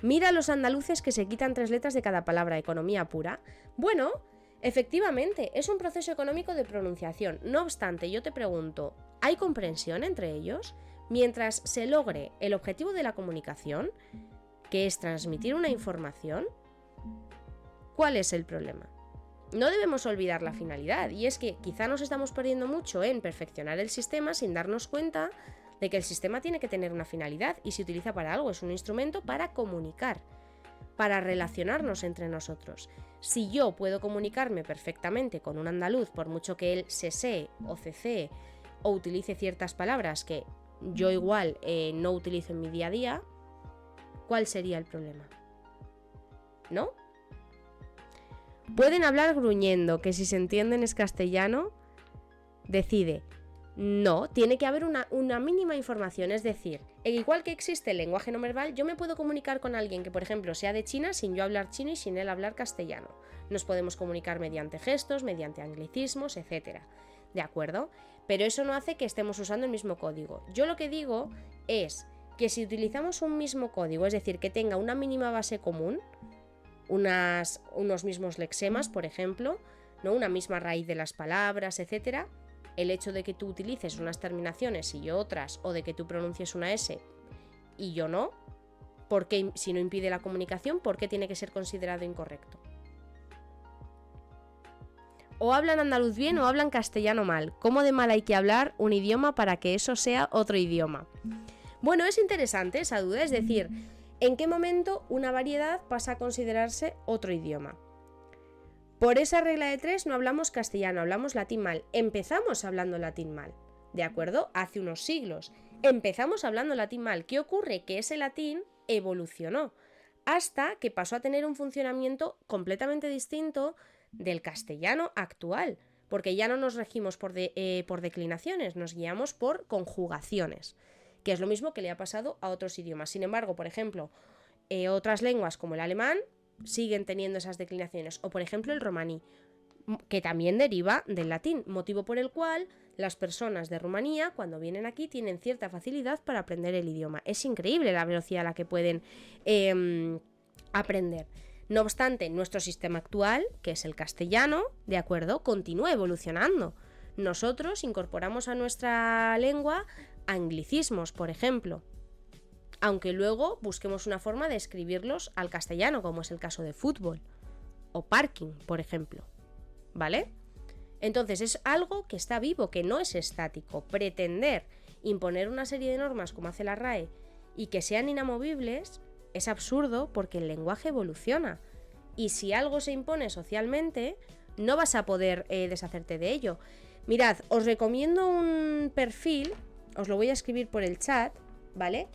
Mira a los andaluces que se quitan 3 letras de cada palabra, economía pura. Bueno, efectivamente, es un proceso económico de pronunciación. No obstante, yo te pregunto, ¿hay comprensión entre ellos? Mientras se logre el objetivo de la comunicación, que es transmitir una información, ¿cuál es el problema? No debemos olvidar la finalidad, y es que quizá nos estamos perdiendo mucho en perfeccionar el sistema sin darnos cuenta de que el sistema tiene que tener una finalidad y se utiliza para algo, es un instrumento para comunicar, para relacionarnos entre nosotros. Si yo puedo comunicarme perfectamente con un andaluz, por mucho que él sesee o cecee o utilice ciertas palabras que yo igual no utilizo en mi día a día, ¿cuál sería el problema? ¿No? Pueden hablar gruñendo, que si se entienden es castellano, decide. No, tiene que haber una mínima información, es decir, igual que existe el lenguaje no verbal, yo me puedo comunicar con alguien que, por ejemplo, sea de China sin yo hablar chino y sin él hablar castellano. Nos podemos comunicar mediante gestos, mediante anglicismos, etc. ¿De acuerdo? Pero eso no hace que estemos usando el mismo código. Yo lo que digo es que si utilizamos un mismo código, es decir, que tenga una mínima base común, unos mismos lexemas, por ejemplo, ¿no? Una misma raíz de las palabras, etc., el hecho de que tú utilices unas terminaciones y yo otras, o de que tú pronuncies una S y yo no, porque si no impide la comunicación, ¿por qué tiene que ser considerado incorrecto? O hablan andaluz bien o hablan castellano mal. ¿Cómo de mal hay que hablar un idioma para que eso sea otro idioma? Bueno, es interesante esa duda, es decir, ¿en qué momento una variedad pasa a considerarse otro idioma? Por esa regla de 3 no hablamos castellano, hablamos latín mal. Empezamos hablando latín mal, ¿de acuerdo? Hace unos siglos. Empezamos hablando latín mal. ¿Qué ocurre? Que ese latín evolucionó hasta que pasó a tener un funcionamiento completamente distinto del castellano actual, porque ya no nos regimos por declinaciones, nos guiamos por conjugaciones, que es lo mismo que le ha pasado a otros idiomas. Sin embargo, por ejemplo, otras lenguas como el alemán siguen teniendo esas declinaciones, o por ejemplo el romaní, que también deriva del latín, motivo por el cual las personas de Rumanía cuando vienen aquí tienen cierta facilidad para aprender el idioma. Es increíble la velocidad a la que pueden aprender. No obstante, nuestro sistema actual, que es el castellano, ¿de acuerdo?, continúa evolucionando. Nosotros incorporamos a nuestra lengua anglicismos, por ejemplo, aunque luego busquemos una forma de escribirlos al castellano, como es el caso de fútbol o parking, por ejemplo, ¿vale? Entonces es algo que está vivo, que no es estático. Pretender imponer una serie de normas como hace la RAE y que sean inamovibles es absurdo, porque el lenguaje evoluciona y si algo se impone socialmente no vas a poder deshacerte de ello. Mirad, os recomiendo un perfil, os lo voy a escribir por el chat, ¿vale?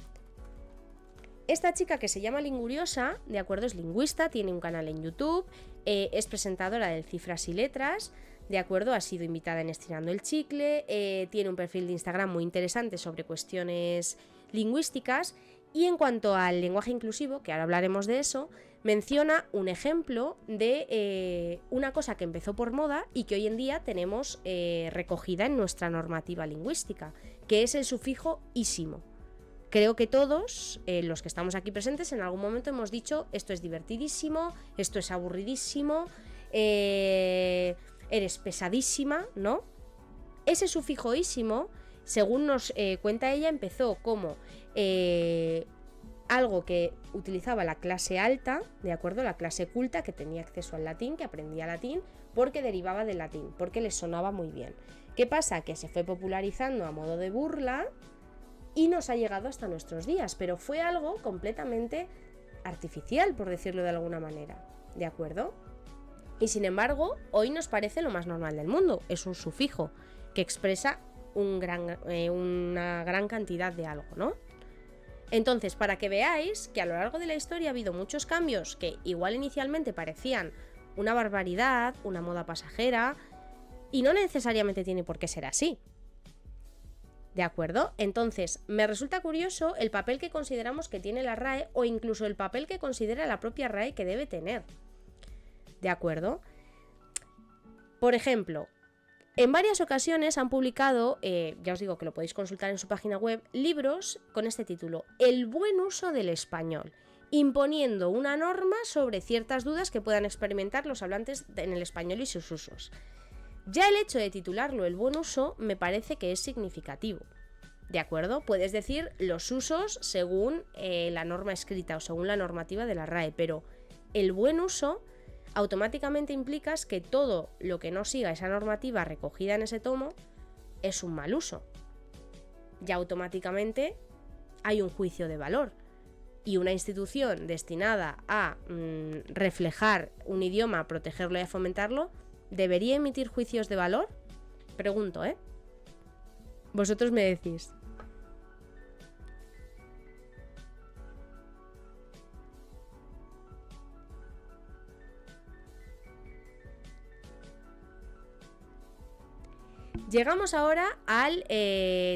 Esta chica, que se llama Linguriosa, de acuerdo, es lingüista, tiene un canal en YouTube, es presentadora del Cifras y Letras, de acuerdo, ha sido invitada en Estirando el Chicle, tiene un perfil de Instagram muy interesante sobre cuestiones lingüísticas, y en cuanto al lenguaje inclusivo, que ahora hablaremos de eso, menciona un ejemplo de una cosa que empezó por moda y que hoy en día tenemos recogida en nuestra normativa lingüística, que es el sufijo ísimo. Creo que todos los que estamos aquí presentes en algún momento hemos dicho: esto es divertidísimo, esto es aburridísimo, eres pesadísima, ¿no? Ese sufijo ísimo Según nos cuenta ella, empezó como algo que utilizaba la clase alta, ¿de acuerdo? La clase culta, que tenía acceso al latín, que aprendía latín, porque derivaba del latín, porque les sonaba muy bien. ¿Qué pasa? Que se fue popularizando a modo de burla y nos ha llegado hasta nuestros días, pero fue algo completamente artificial, por decirlo de alguna manera, ¿de acuerdo? Y sin embargo, hoy nos parece lo más normal del mundo, es un sufijo que expresa una gran cantidad de algo, ¿no? Entonces, para que veáis que a lo largo de la historia ha habido muchos cambios que igual inicialmente parecían una barbaridad, una moda pasajera, y no necesariamente tiene por qué ser así. ¿De acuerdo? Entonces, me resulta curioso el papel que consideramos que tiene la RAE o incluso el papel que considera la propia RAE que debe tener. ¿De acuerdo? Por ejemplo, en varias ocasiones han publicado, ya os digo que lo podéis consultar en su página web, libros con este título: El buen uso del español, imponiendo una norma sobre ciertas dudas que puedan experimentar los hablantes en el español y sus usos. Ya el hecho de titularlo El buen uso me parece que es significativo. ¿De acuerdo? Puedes decir los usos según la norma escrita o según la normativa de la RAE, pero el buen uso automáticamente implicas que todo lo que no siga esa normativa recogida en ese tomo es un mal uso. Ya automáticamente hay un juicio de valor. Y una institución destinada a reflejar un idioma, a protegerlo y a fomentarlo, ¿debería emitir juicios de valor? Pregunto, ¿eh? Vosotros me decís. Llegamos ahora al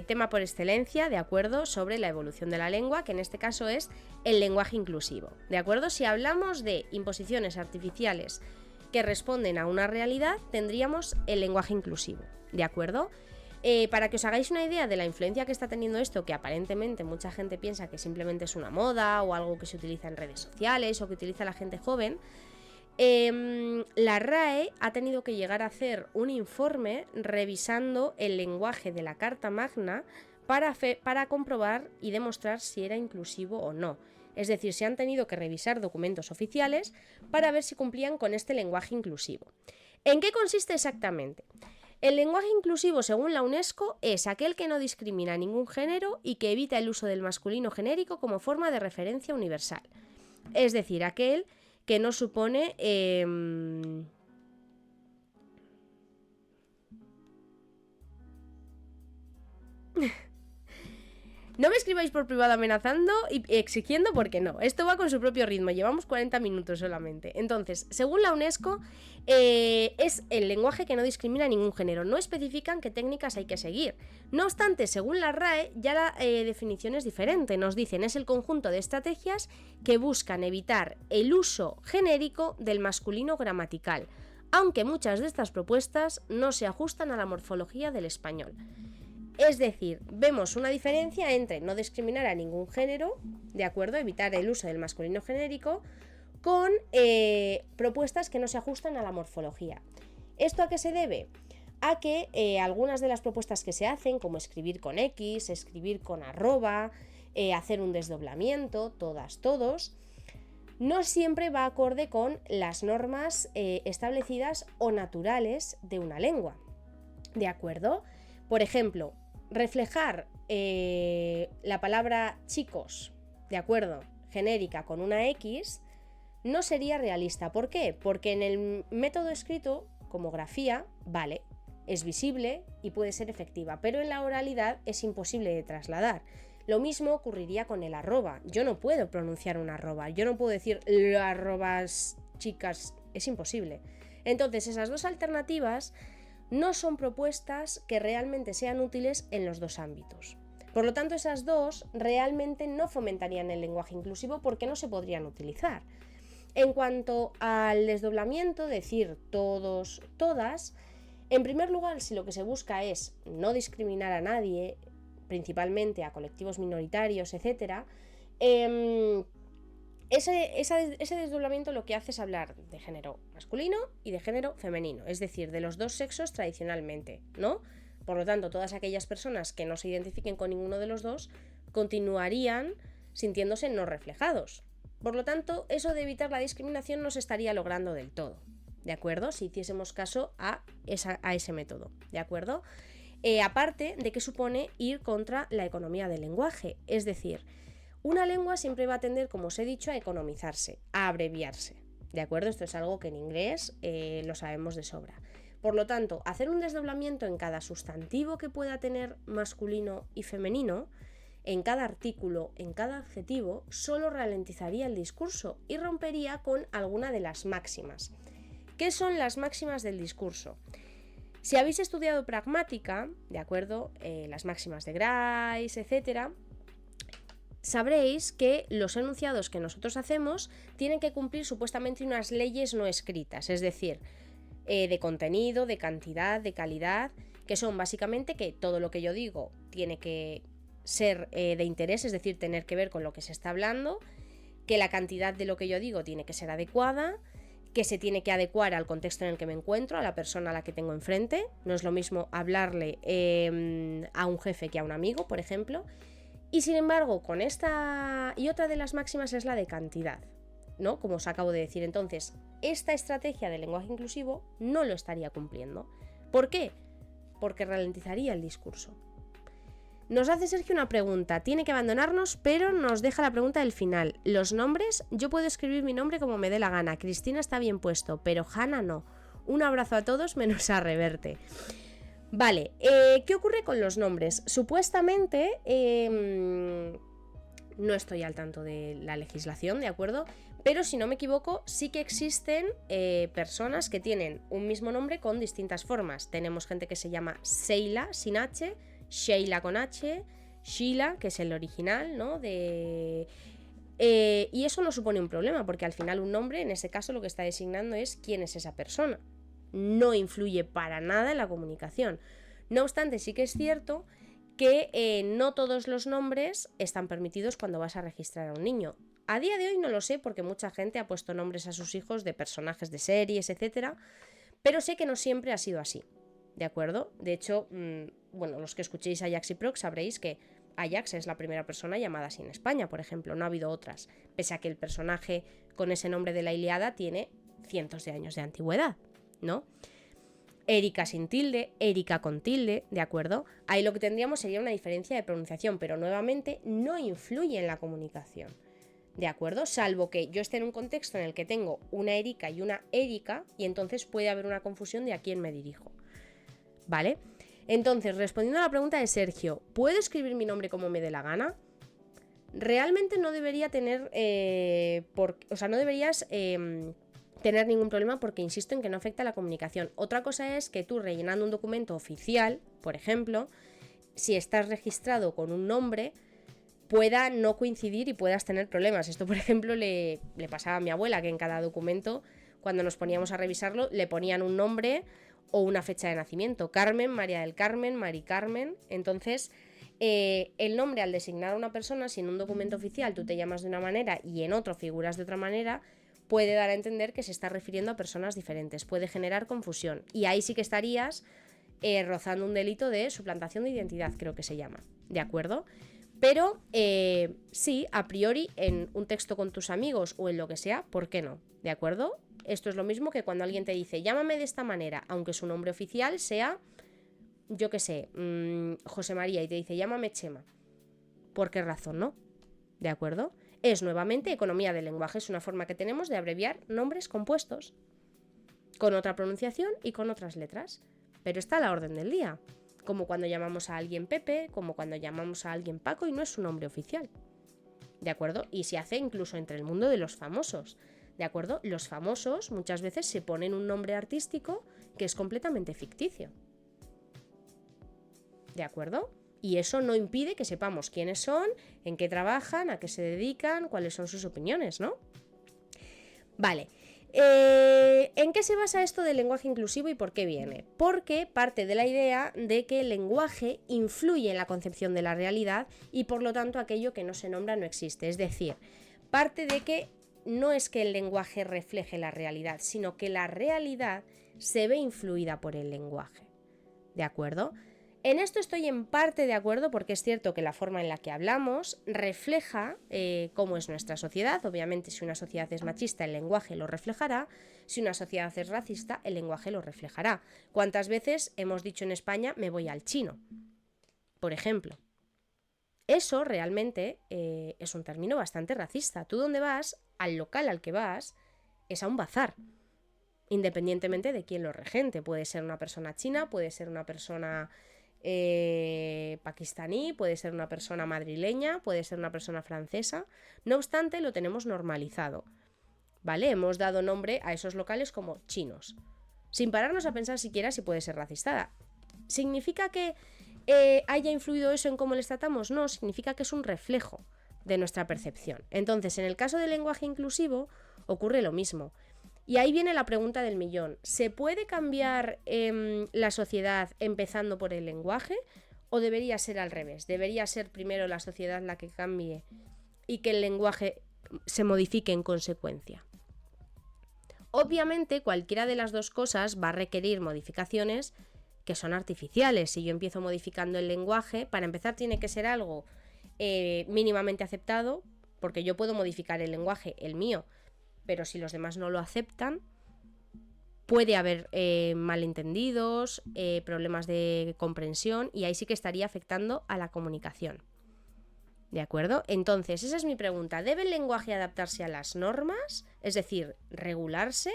tema por excelencia, ¿de acuerdo?, sobre la evolución de la lengua, que en este caso es el lenguaje inclusivo, ¿de acuerdo? Si hablamos de imposiciones artificiales que responden a una realidad, tendríamos el lenguaje inclusivo, ¿de acuerdo? Para que os hagáis una idea de la influencia que está teniendo esto, que aparentemente mucha gente piensa que simplemente es una moda o algo que se utiliza en redes sociales o que utiliza la gente joven, la RAE ha tenido que llegar a hacer un informe revisando el lenguaje de la Carta Magna para comprobar y demostrar si era inclusivo o no. Es decir, se han tenido que revisar documentos oficiales para ver si cumplían con este lenguaje inclusivo. ¿En qué consiste exactamente? El lenguaje inclusivo, según la UNESCO, es aquel que no discrimina a ningún género y que evita el uso del masculino genérico como forma de referencia universal. Es decir, aquel que no supone No me escribáis por privado amenazando y exigiendo, porque no. Esto va con su propio ritmo, llevamos 40 minutos solamente. Entonces, según la UNESCO, es el lenguaje que no discrimina a ningún género. No especifican qué técnicas hay que seguir. No obstante, según la RAE, ya la definición es diferente. Nos dicen, es el conjunto de estrategias que buscan evitar el uso genérico del masculino gramatical, aunque muchas de estas propuestas no se ajustan a la morfología del español. Es decir, vemos una diferencia entre no discriminar a ningún género, ¿de acuerdo?, evitar el uso del masculino genérico, con propuestas que no se ajustan a la morfología. ¿Esto a qué se debe? A que algunas de las propuestas que se hacen, como escribir con X, escribir con arroba, hacer un desdoblamiento, todos, no siempre va acorde con las normas establecidas o naturales de una lengua, ¿de acuerdo? Por ejemplo, reflejar la palabra chicos, ¿de acuerdo?, genérica con una X, no sería realista. ¿Por qué? Porque en el método escrito, como grafía, vale, es visible y puede ser efectiva, pero en la oralidad es imposible de trasladar. Lo mismo ocurriría con el arroba. Yo no puedo pronunciar un arroba, yo no puedo decir arrobas chicas, es imposible. Entonces, esas dos alternativas no son propuestas que realmente sean útiles en los dos ámbitos. Por lo tanto, esas dos realmente no fomentarían el lenguaje inclusivo porque no se podrían utilizar. En cuanto al desdoblamiento, decir todos, todas, en primer lugar, si lo que se busca es no discriminar a nadie, principalmente a colectivos minoritarios, etc., ese desdoblamiento lo que hace es hablar de género masculino y de género femenino, es decir, de los dos sexos tradicionalmente, ¿no? Por lo tanto, todas aquellas personas que no se identifiquen con ninguno de los dos continuarían sintiéndose no reflejados. Por lo tanto, eso de evitar la discriminación no se estaría logrando del todo, ¿de acuerdo? Si hiciésemos caso a ese método, ¿de acuerdo? Aparte de que supone ir contra la economía del lenguaje, es decir, una lengua siempre va a tender, como os he dicho, a economizarse, a abreviarse, ¿de acuerdo? Esto es algo que en inglés lo sabemos de sobra. Por lo tanto, hacer un desdoblamiento en cada sustantivo que pueda tener masculino y femenino, en cada artículo, en cada adjetivo, solo ralentizaría el discurso y rompería con alguna de las máximas. ¿Qué son las máximas del discurso? Si habéis estudiado pragmática, ¿de acuerdo? Las máximas de Grice, etc., sabréis que los enunciados que nosotros hacemos tienen que cumplir supuestamente unas leyes no escritas, es decir, de contenido, de cantidad, de calidad, que son básicamente que todo lo que yo digo tiene que ser de interés, es decir, tener que ver con lo que se está hablando, que la cantidad de lo que yo digo tiene que ser adecuada, que se tiene que adecuar al contexto en el que me encuentro, a la persona a la que tengo enfrente. No es lo mismo hablarle a un jefe que a un amigo, por ejemplo. Y sin embargo, con esta y otra de las máximas es la de cantidad, ¿no? Como os acabo de decir. Entonces, esta estrategia del lenguaje inclusivo no lo estaría cumpliendo. ¿Por qué? Porque ralentizaría el discurso. Nos hace Sergio una pregunta, tiene que abandonarnos, pero nos deja la pregunta del final. Los nombres, yo puedo escribir mi nombre como me dé la gana. Cristina está bien puesto, pero Hanna no. Un abrazo a todos menos a Reverte. Vale, ¿qué ocurre con los nombres? Supuestamente, no estoy al tanto de la legislación, ¿de acuerdo? Pero si no me equivoco, sí que existen personas que tienen un mismo nombre con distintas formas. Tenemos gente que se llama Seila, sin H, Sheila con H, Sheila, que es el original, ¿no? Y eso no supone un problema, porque al final un nombre, en ese caso, lo que está designando es quién es esa persona. No influye para nada en la comunicación. No obstante, sí que es cierto que no todos los nombres están permitidos cuando vas a registrar a un niño. A día de hoy no lo sé, porque mucha gente ha puesto nombres a sus hijos de personajes de series, etc. Pero sé que no siempre ha sido así, ¿de acuerdo? De hecho, bueno, los que escuchéis Ajax y Prox sabréis que Ajax es la primera persona llamada así en España, por ejemplo, no ha habido otras, pese a que el personaje con ese nombre de la Ilíada tiene cientos de años de antigüedad, ¿no? Erika sin tilde, Erika con tilde, ¿de acuerdo? Ahí lo que tendríamos sería una diferencia de pronunciación, pero nuevamente no influye en la comunicación, ¿de acuerdo? Salvo que yo esté en un contexto en el que tengo una Erika y una Erika, y entonces puede haber una confusión de a quién me dirijo, ¿vale? Entonces, respondiendo a la pregunta de Sergio, ¿puedo escribir mi nombre como me dé la gana? Realmente no debería tener, no deberías tener ningún problema, porque insisto en que no afecta a la comunicación. Otra cosa es que tú, rellenando un documento oficial, por ejemplo, si estás registrado con un nombre, pueda no coincidir y puedas tener problemas. Esto, por ejemplo, le pasaba a mi abuela, que en cada documento, cuando nos poníamos a revisarlo, le ponían un nombre o una fecha de nacimiento. Carmen, María del Carmen, Mari Carmen. Entonces, el nombre, al designar a una persona, si en un documento oficial tú te llamas de una manera y en otro figuras de otra manera, puede dar a entender que se está refiriendo a personas diferentes, puede generar confusión. Y ahí sí que estarías rozando un delito de suplantación de identidad, creo que se llama, ¿de acuerdo? Pero sí, a priori, en un texto con tus amigos o en lo que sea, ¿por qué no? ¿De acuerdo? Esto es lo mismo que cuando alguien te dice, llámame de esta manera, aunque su nombre oficial sea, yo qué sé, José María, y te dice, llámame Chema. ¿Por qué razón no? ¿De acuerdo? Es nuevamente economía del lenguaje, es una forma que tenemos de abreviar nombres compuestos, con otra pronunciación y con otras letras. Pero está a la orden del día, como cuando llamamos a alguien Pepe, como cuando llamamos a alguien Paco y no es su nombre oficial. ¿De acuerdo? Y se hace incluso entre el mundo de los famosos. ¿De acuerdo? Los famosos muchas veces se ponen un nombre artístico que es completamente ficticio. ¿De acuerdo? Y eso no impide que sepamos quiénes son, en qué trabajan, a qué se dedican, cuáles son sus opiniones, ¿no? Vale. ¿En qué se basa esto del lenguaje inclusivo y por qué viene? Porque parte de la idea de que el lenguaje influye en la concepción de la realidad y por lo tanto aquello que no se nombra no existe. Es decir, parte de que no es que el lenguaje refleje la realidad, sino que la realidad se ve influida por el lenguaje. ¿De acuerdo? En esto estoy en parte de acuerdo porque es cierto que la forma en la que hablamos refleja cómo es nuestra sociedad. Obviamente, si una sociedad es machista, el lenguaje lo reflejará. Si una sociedad es racista, el lenguaje lo reflejará. ¿Cuántas veces hemos dicho en España me voy al chino? Por ejemplo. Eso realmente es un término bastante racista. Tú donde vas, al local al que vas, es a un bazar. Independientemente de quién lo regente. Puede ser una persona china, puede ser una persona pakistaní, puede ser una persona madrileña, puede ser una persona francesa. No obstante, lo tenemos normalizado, ¿vale? Hemos dado nombre a esos locales como chinos, sin pararnos a pensar siquiera si puede ser racista. ¿Significa que haya influido eso en cómo les tratamos? No, significa que es un reflejo de nuestra percepción. Entonces, en el caso del lenguaje inclusivo, ocurre lo mismo. Y ahí viene la pregunta del millón. ¿Se puede cambiar la sociedad empezando por el lenguaje? ¿O debería ser al revés? ¿Debería ser primero la sociedad la que cambie y que el lenguaje se modifique en consecuencia? Obviamente, cualquiera de las dos cosas va a requerir modificaciones que son artificiales. Si yo empiezo modificando el lenguaje, para empezar tiene que ser algo mínimamente aceptado, porque yo puedo modificar el lenguaje, el mío, pero si los demás no lo aceptan, puede haber malentendidos, problemas de comprensión, y ahí sí que estaría afectando a la comunicación. ¿De acuerdo? Entonces, esa es mi pregunta. ¿Debe el lenguaje adaptarse a las normas? Es decir, regularse,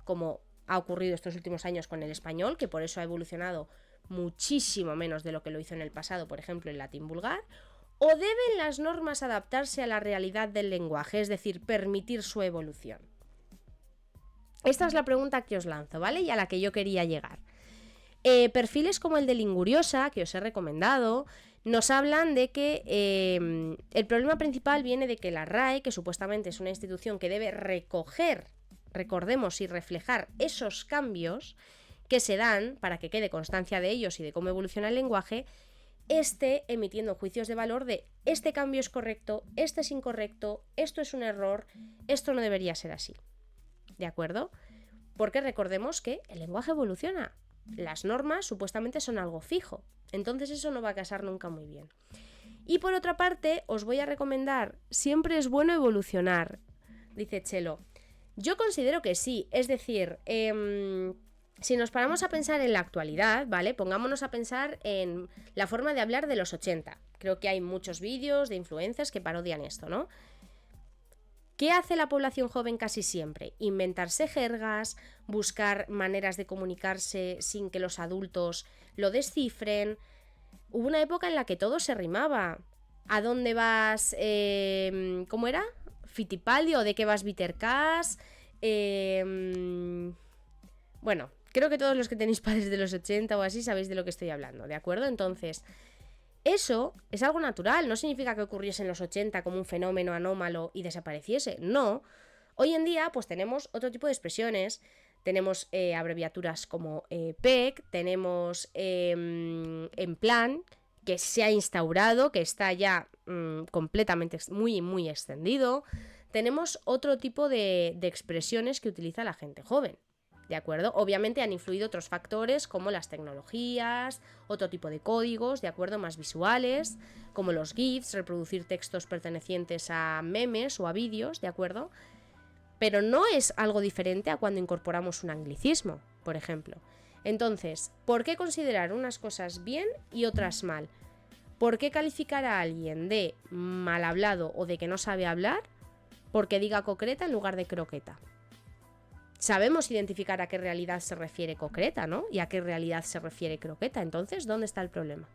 como ha ocurrido estos últimos años con el español, que por eso ha evolucionado muchísimo menos de lo que lo hizo en el pasado, por ejemplo, el latín vulgar? ¿O deben las normas adaptarse a la realidad del lenguaje, es decir, permitir su evolución? Esta es la pregunta que os lanzo, ¿vale? Y a la que yo quería llegar. Perfiles como el de Linguriosa, que os he recomendado, nos hablan de que el problema principal viene de que la RAE, que supuestamente es una institución que debe recoger, recordemos, y reflejar esos cambios que se dan para que quede constancia de ellos y de cómo evoluciona el lenguaje, esté emitiendo juicios de valor de este cambio es correcto, este es incorrecto, esto es un error, esto no debería ser así. ¿De acuerdo? Porque recordemos que el lenguaje evoluciona. Las normas supuestamente son algo fijo. Entonces eso no va a casar nunca muy bien. Y por otra parte, os voy a recomendar, siempre es bueno evolucionar, dice Chelo. Yo considero que sí, es decir, si nos paramos a pensar en la actualidad, ¿vale? Pongámonos a pensar en la forma de hablar de los 80. Creo que hay muchos vídeos de influencers que parodian esto, ¿no? ¿Qué hace la población joven casi siempre? Inventarse jergas, buscar maneras de comunicarse sin que los adultos lo descifren. Hubo una época en la que todo se rimaba. ¿A dónde vas? ¿Cómo era? ¿Fitipaldi o de qué vas Vitercas? Bueno, creo que todos los que tenéis padres de los 80 o así sabéis de lo que estoy hablando, ¿de acuerdo? Entonces, eso es algo natural, no significa que ocurriese en los 80 como un fenómeno anómalo y desapareciese, no. Hoy en día pues tenemos otro tipo de expresiones, tenemos abreviaturas como PEC, tenemos en plan, que se ha instaurado, que está ya completamente muy, muy extendido. Tenemos otro tipo de expresiones que utiliza la gente joven. ¿De acuerdo? Obviamente han influido otros factores como las tecnologías, otro tipo de códigos, ¿de acuerdo? Más visuales, como los GIFs, reproducir textos pertenecientes a memes o a vídeos, ¿de acuerdo? Pero no es algo diferente a cuando incorporamos un anglicismo, por ejemplo. Entonces, ¿por qué considerar unas cosas bien y otras mal? ¿Por qué calificar a alguien de mal hablado o de que no sabe hablar porque diga concreta en lugar de croqueta? Sabemos identificar a qué realidad se refiere concreta, ¿no? Y a qué realidad se refiere croqueta. Entonces, ¿dónde está el problema?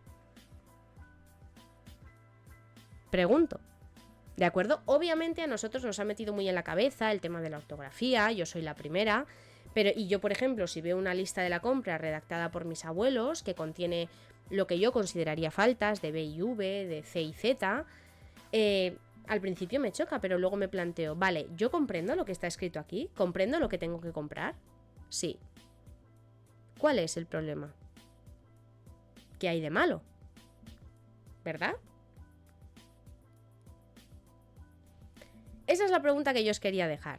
Pregunto. ¿De acuerdo? Obviamente a nosotros nos ha metido muy en la cabeza el tema de la ortografía, yo soy la primera, y yo, por ejemplo, si veo una lista de la compra redactada por mis abuelos que contiene lo que yo consideraría faltas de B y V, de C y Z, al principio me choca, pero luego me planteo, vale, ¿yo comprendo lo que está escrito aquí? ¿Comprendo lo que tengo que comprar? Sí. ¿Cuál es el problema? ¿Qué hay de malo? ¿Verdad? Esa es la pregunta que yo os quería dejar.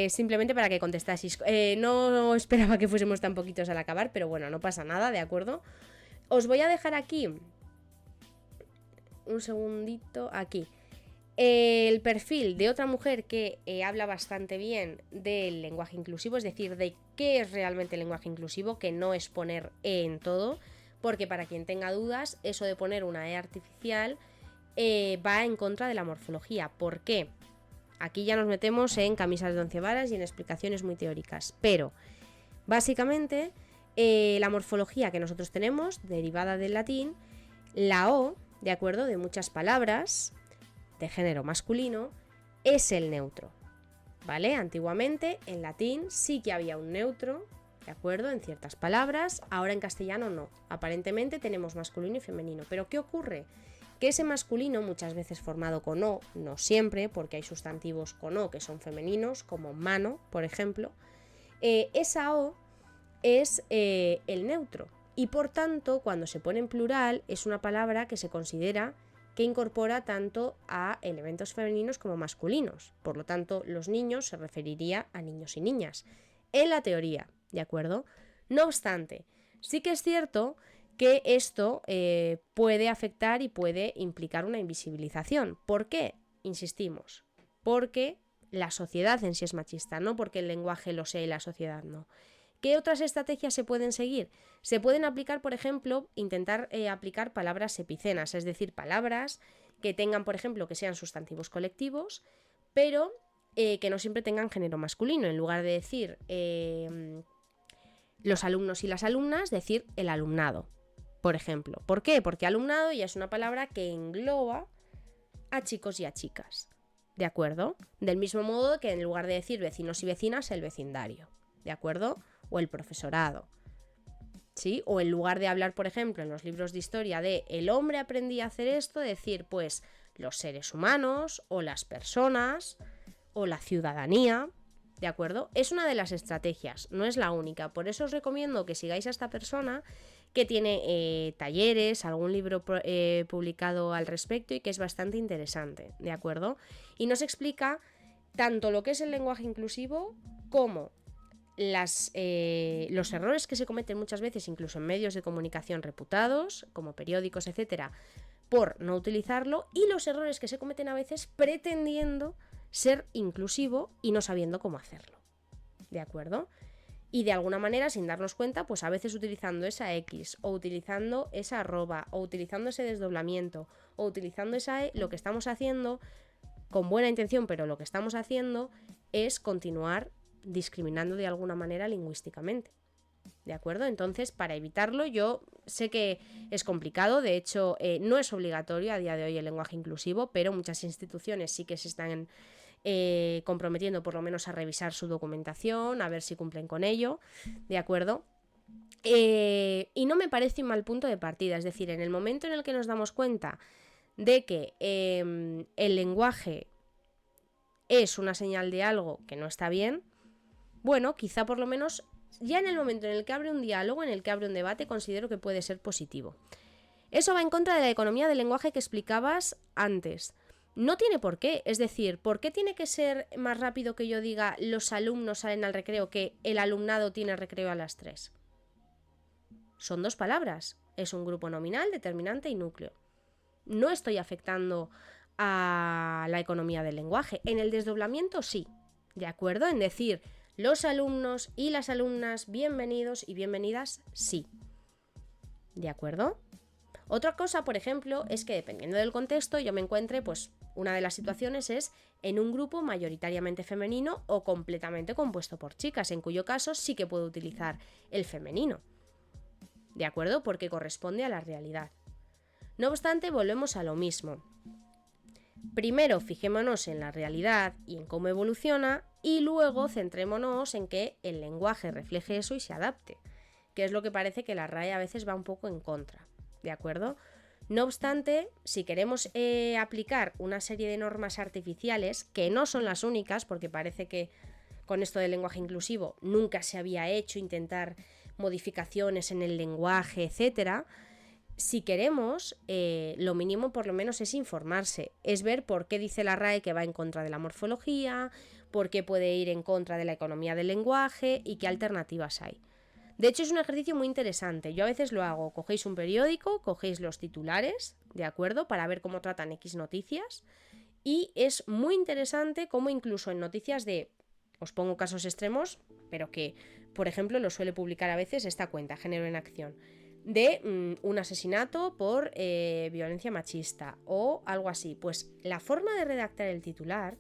Simplemente para que contestaseis. No esperaba que fuésemos tan poquitos al acabar, pero bueno, no pasa nada, ¿de acuerdo? Os voy a dejar aquí un segundito, aquí el perfil de otra mujer que habla bastante bien del lenguaje inclusivo, es decir, de qué es realmente el lenguaje inclusivo, que no es poner E en todo, porque para quien tenga dudas, eso de poner una E artificial va en contra de la morfología. ¿Por qué? Aquí ya nos metemos en camisas de once varas y en explicaciones muy teóricas, pero básicamente la morfología que nosotros tenemos, derivada del latín, la O, de acuerdo, de muchas palabras de género masculino, es el neutro, ¿vale? Antiguamente en latín sí que había un neutro, ¿de acuerdo? En ciertas palabras, ahora en castellano no. Aparentemente tenemos masculino y femenino, pero ¿qué ocurre? Que ese masculino, muchas veces formado con O, no siempre, porque hay sustantivos con O que son femeninos, como mano, por ejemplo, esa O es el neutro, y por tanto, cuando se pone en plural, es una palabra que se considera que incorpora tanto a elementos femeninos como masculinos. Por lo tanto, los niños se referiría a niños y niñas, en la teoría, ¿de acuerdo? No obstante, sí que es cierto que esto puede afectar y puede implicar una invisibilización. ¿Por qué? Insistimos, porque la sociedad en sí es machista, no porque el lenguaje lo sea y la sociedad no. ¿Qué otras estrategias se pueden seguir? Se pueden aplicar, por ejemplo, intentar aplicar palabras epicenas, es decir, palabras que tengan, por ejemplo, que sean sustantivos colectivos, pero que no siempre tengan género masculino. En lugar de decir los alumnos y las alumnas, decir el alumnado, por ejemplo. ¿Por qué? Porque alumnado ya es una palabra que engloba a chicos y a chicas, ¿de acuerdo? Del mismo modo que en lugar de decir vecinos y vecinas, el vecindario, ¿de acuerdo? O el profesorado, ¿sí? O en lugar de hablar, por ejemplo, en los libros de historia de el hombre aprendía a hacer esto, decir, pues, los seres humanos, o las personas, o la ciudadanía, ¿de acuerdo? Es una de las estrategias, no es la única. Por eso os recomiendo que sigáis a esta persona que tiene talleres, algún libro publicado al respecto y que es bastante interesante, ¿de acuerdo? Y nos explica tanto lo que es el lenguaje inclusivo como los errores que se cometen muchas veces, incluso en medios de comunicación reputados, como periódicos, etcétera, por no utilizarlo, y los errores que se cometen a veces pretendiendo ser inclusivo y no sabiendo cómo hacerlo, ¿de acuerdo? Y de alguna manera, sin darnos cuenta, pues a veces utilizando esa X, o utilizando esa arroba, o utilizando ese desdoblamiento, o utilizando esa E, lo que estamos haciendo, con buena intención, pero lo que estamos haciendo es continuar discriminando de alguna manera lingüísticamente, ¿de acuerdo? Entonces, para evitarlo, yo sé que es complicado, de hecho, no es obligatorio a día de hoy el lenguaje inclusivo, pero muchas instituciones sí que se están comprometiendo por lo menos a revisar su documentación, a ver si cumplen con ello, ¿de acuerdo? Y no me parece un mal punto de partida, es decir, en el momento en el que nos damos cuenta de que el lenguaje es una señal de algo que no está bien, bueno, quizá por lo menos ya en el momento en el que abre un diálogo, en el que abre un debate, considero que puede ser positivo. Eso va en contra de la economía del lenguaje que explicabas antes. No tiene por qué, es decir, ¿por qué tiene que ser más rápido que yo diga los alumnos salen al recreo que el alumnado tiene recreo a las 3? Son dos palabras, es un grupo nominal, determinante y núcleo. No estoy afectando a la economía del lenguaje. En el desdoblamiento sí, ¿de acuerdo? En decir los alumnos y las alumnas bienvenidos y bienvenidas sí, ¿de acuerdo? Otra cosa, por ejemplo, es que dependiendo del contexto yo me encuentre, pues una de las situaciones es en un grupo mayoritariamente femenino o completamente compuesto por chicas, en cuyo caso sí que puedo utilizar el femenino, ¿de acuerdo? Porque corresponde a la realidad. No obstante, volvemos a lo mismo. Primero fijémonos en la realidad y en cómo evoluciona, y luego centrémonos en que el lenguaje refleje eso y se adapte, que es lo que parece que la RAE a veces va un poco en contra, ¿de acuerdo? No obstante, si queremos aplicar una serie de normas artificiales, que no son las únicas, porque parece que con esto del lenguaje inclusivo nunca se había hecho intentar modificaciones en el lenguaje, etcétera, si queremos, lo mínimo por lo menos es informarse, es ver por qué dice la RAE que va en contra de la morfología, por qué puede ir en contra de la economía del lenguaje y qué alternativas hay. De hecho, es un ejercicio muy interesante. Yo a veces lo hago. Cogéis un periódico, cogéis los titulares, ¿de acuerdo? Para ver cómo tratan X noticias. Y es muy interesante cómo incluso en noticias de, os pongo casos extremos, pero que, por ejemplo, lo suele publicar a veces esta cuenta, Género en Acción, de un asesinato por violencia machista o algo así. Pues la forma de redactar el titular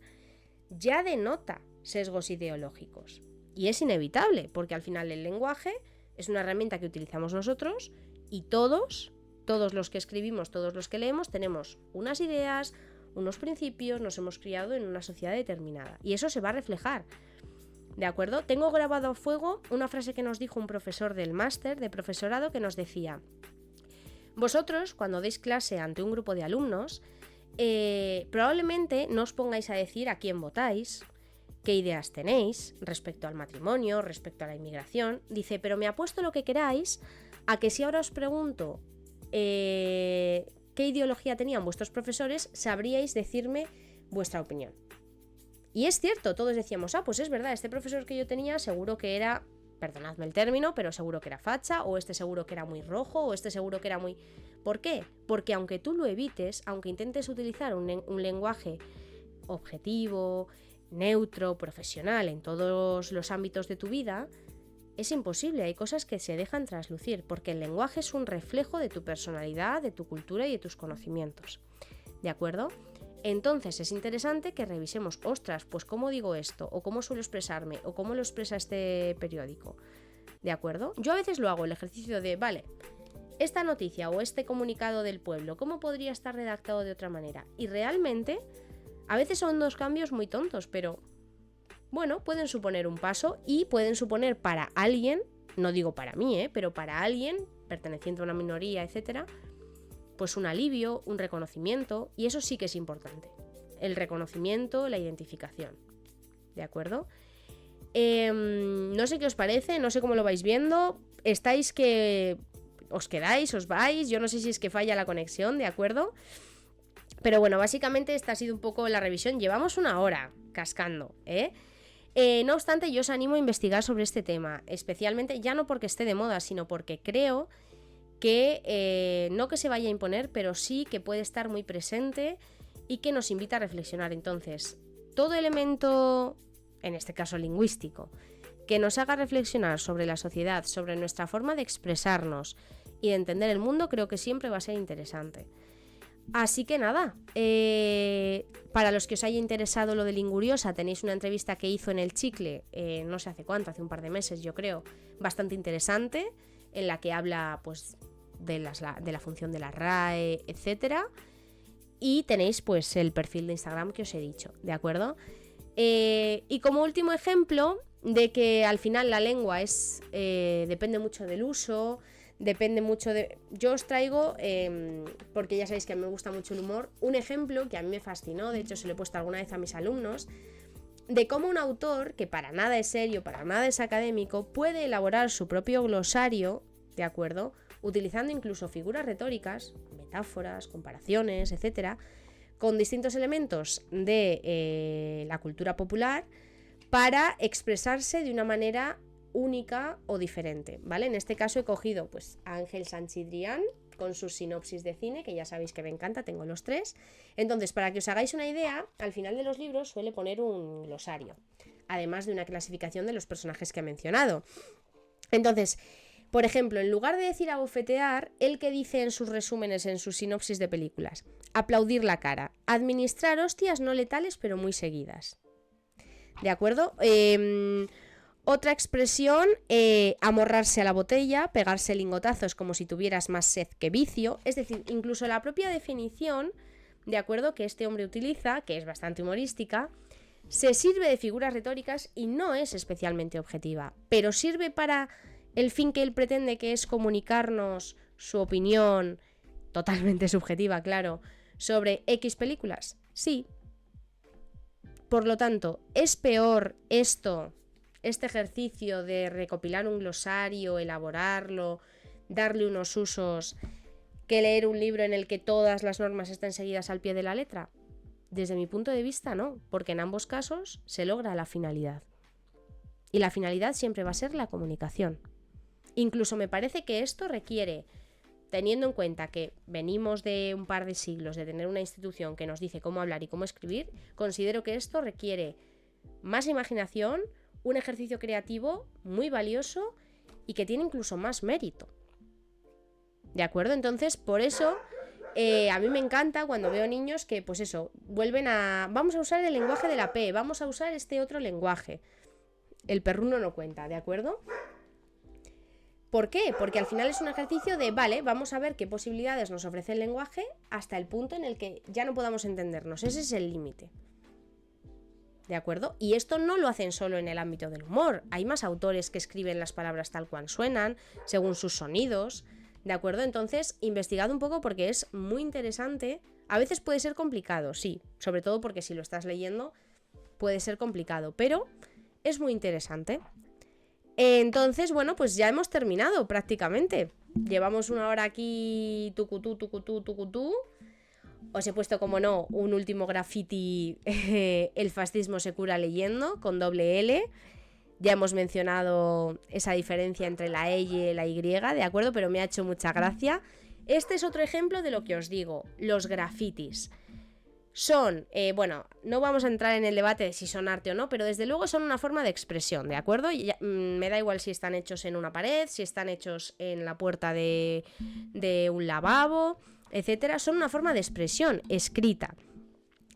ya denota sesgos ideológicos. Y es inevitable, porque al final el lenguaje es una herramienta que utilizamos nosotros y todos los que escribimos, todos los que leemos, tenemos unas ideas, unos principios, nos hemos criado en una sociedad determinada. Y eso se va a reflejar. ¿De acuerdo? Tengo grabado a fuego una frase que nos dijo un profesor del máster de profesorado que nos decía: vosotros, cuando deis clase ante un grupo de alumnos, probablemente no os pongáis a decir a quién votáis, qué ideas tenéis respecto al matrimonio, respecto a la inmigración. Dice, pero me apuesto lo que queráis a que si ahora os pregunto qué ideología tenían vuestros profesores, sabríais decirme vuestra opinión. Y es cierto, todos decíamos, pues es verdad, este profesor que yo tenía seguro que era, perdonadme el término, pero seguro que era facha, o este seguro que era muy rojo, o este seguro que era muy... ¿Por qué? Porque aunque tú lo evites, aunque intentes utilizar un lenguaje objetivo, neutro, profesional en todos los ámbitos de tu vida, es imposible, hay cosas que se dejan traslucir, porque el lenguaje es un reflejo de tu personalidad, de tu cultura y de tus conocimientos. ¿De acuerdo? Entonces es interesante que revisemos, ostras, pues cómo digo esto, o cómo suelo expresarme, o cómo lo expresa este periódico. ¿De acuerdo? Yo a veces lo hago, el ejercicio de, vale, esta noticia o este comunicado del pueblo, ¿cómo podría estar redactado de otra manera? Y realmente, a veces son dos cambios muy tontos, pero bueno, pueden suponer un paso y pueden suponer para alguien, no digo para mí, pero para alguien perteneciente a una minoría, etcétera, pues un alivio, un reconocimiento, y eso sí que es importante. El reconocimiento, la identificación. ¿De acuerdo? No sé qué os parece, no sé cómo lo vais viendo. Estáis que os quedáis, os vais, yo no sé si es que falla la conexión, ¿de acuerdo? Pero bueno, básicamente esta ha sido un poco la revisión. Llevamos una hora cascando, no obstante, yo os animo a investigar sobre este tema, especialmente ya no porque esté de moda, sino porque creo que no que se vaya a imponer, pero sí que puede estar muy presente y que nos invita a reflexionar. Entonces, todo elemento, en este caso lingüístico, que nos haga reflexionar sobre la sociedad, sobre nuestra forma de expresarnos y de entender el mundo, creo que siempre va a ser interesante. Así que nada, para los que os haya interesado lo de Linguriosa, tenéis una entrevista que hizo en El Chicle, no sé hace cuánto, hace un par de meses yo creo, bastante interesante, en la que habla pues de la función de la RAE, etcétera. Y tenéis pues el perfil de Instagram que os he dicho, ¿de acuerdo? Y como último ejemplo de que al final la lengua depende mucho del uso, depende mucho de... Yo os traigo, porque ya sabéis que a mí me gusta mucho el humor, un ejemplo que a mí me fascinó, de hecho se lo he puesto alguna vez a mis alumnos, de cómo un autor, que para nada es serio, para nada es académico, puede elaborar su propio glosario, ¿de acuerdo? Utilizando incluso figuras retóricas, metáforas, comparaciones, etcétera, con distintos elementos de la cultura popular para expresarse de una manera única o diferente, ¿vale? En este caso he cogido pues a Ángel Sanchidrián con sus sinopsis de cine, que ya sabéis que me encanta, tengo los 3. Entonces, para que os hagáis una idea, al final de los libros suele poner un glosario, además de una clasificación de los personajes que he mencionado. Entonces, por ejemplo, en lugar de decir abofetear, él que dice en sus resúmenes, en sus sinopsis de películas, aplaudir la cara, administrar hostias no letales pero muy seguidas. ¿De acuerdo? Otra expresión, amorrarse a la botella, pegarse lingotazos como si tuvieras más sed que vicio. Es decir, incluso la propia definición, de acuerdo, que este hombre utiliza, que es bastante humorística, se sirve de figuras retóricas y no es especialmente objetiva, pero sirve para el fin que él pretende, que es comunicarnos su opinión, totalmente subjetiva, claro, sobre X películas. Sí. Por lo tanto, ¿es peor este ejercicio de recopilar un glosario, elaborarlo, darle unos usos, que leer un libro en el que todas las normas estén seguidas al pie de la letra? Desde mi punto de vista, no, porque en ambos casos se logra la finalidad. Y la finalidad siempre va a ser la comunicación. Incluso me parece que esto requiere, teniendo en cuenta que venimos de un par de siglos de tener una institución que nos dice cómo hablar y cómo escribir, considero que esto requiere más imaginación, un ejercicio creativo muy valioso y que tiene incluso más mérito. ¿De acuerdo? Entonces, por eso a mí me encanta cuando veo niños que, pues eso, vuelven a... Vamos a usar el lenguaje de la P, vamos a usar este otro lenguaje. El perruno no cuenta, ¿de acuerdo? ¿Por qué? Porque al final es un ejercicio de, vale, vamos a ver qué posibilidades nos ofrece el lenguaje hasta el punto en el que ya no podamos entendernos. Ese es el límite. ¿De acuerdo? Y esto no lo hacen solo en el ámbito del humor. Hay más autores que escriben las palabras tal cual suenan, según sus sonidos. ¿De acuerdo? Entonces, investigad un poco porque es muy interesante. A veces puede ser complicado, sí. Sobre todo porque si lo estás leyendo puede ser complicado, pero es muy interesante. Entonces, bueno, pues ya hemos terminado prácticamente. Llevamos una hora aquí, tucutú, tucutú, tucutú. Os he puesto, como no, un último graffiti, el fascismo se cura leyendo, con doble L. Ya hemos mencionado esa diferencia entre la E y la Y, ¿de acuerdo? Pero me ha hecho mucha gracia. Este es otro ejemplo de lo que os digo, los grafitis. Son, bueno, no vamos a entrar en el debate de si son arte o no, pero desde luego son una forma de expresión, ¿de acuerdo? Me da igual si están hechos en una pared, si están hechos en la puerta de un lavabo, etcétera. Son una forma de expresión escrita.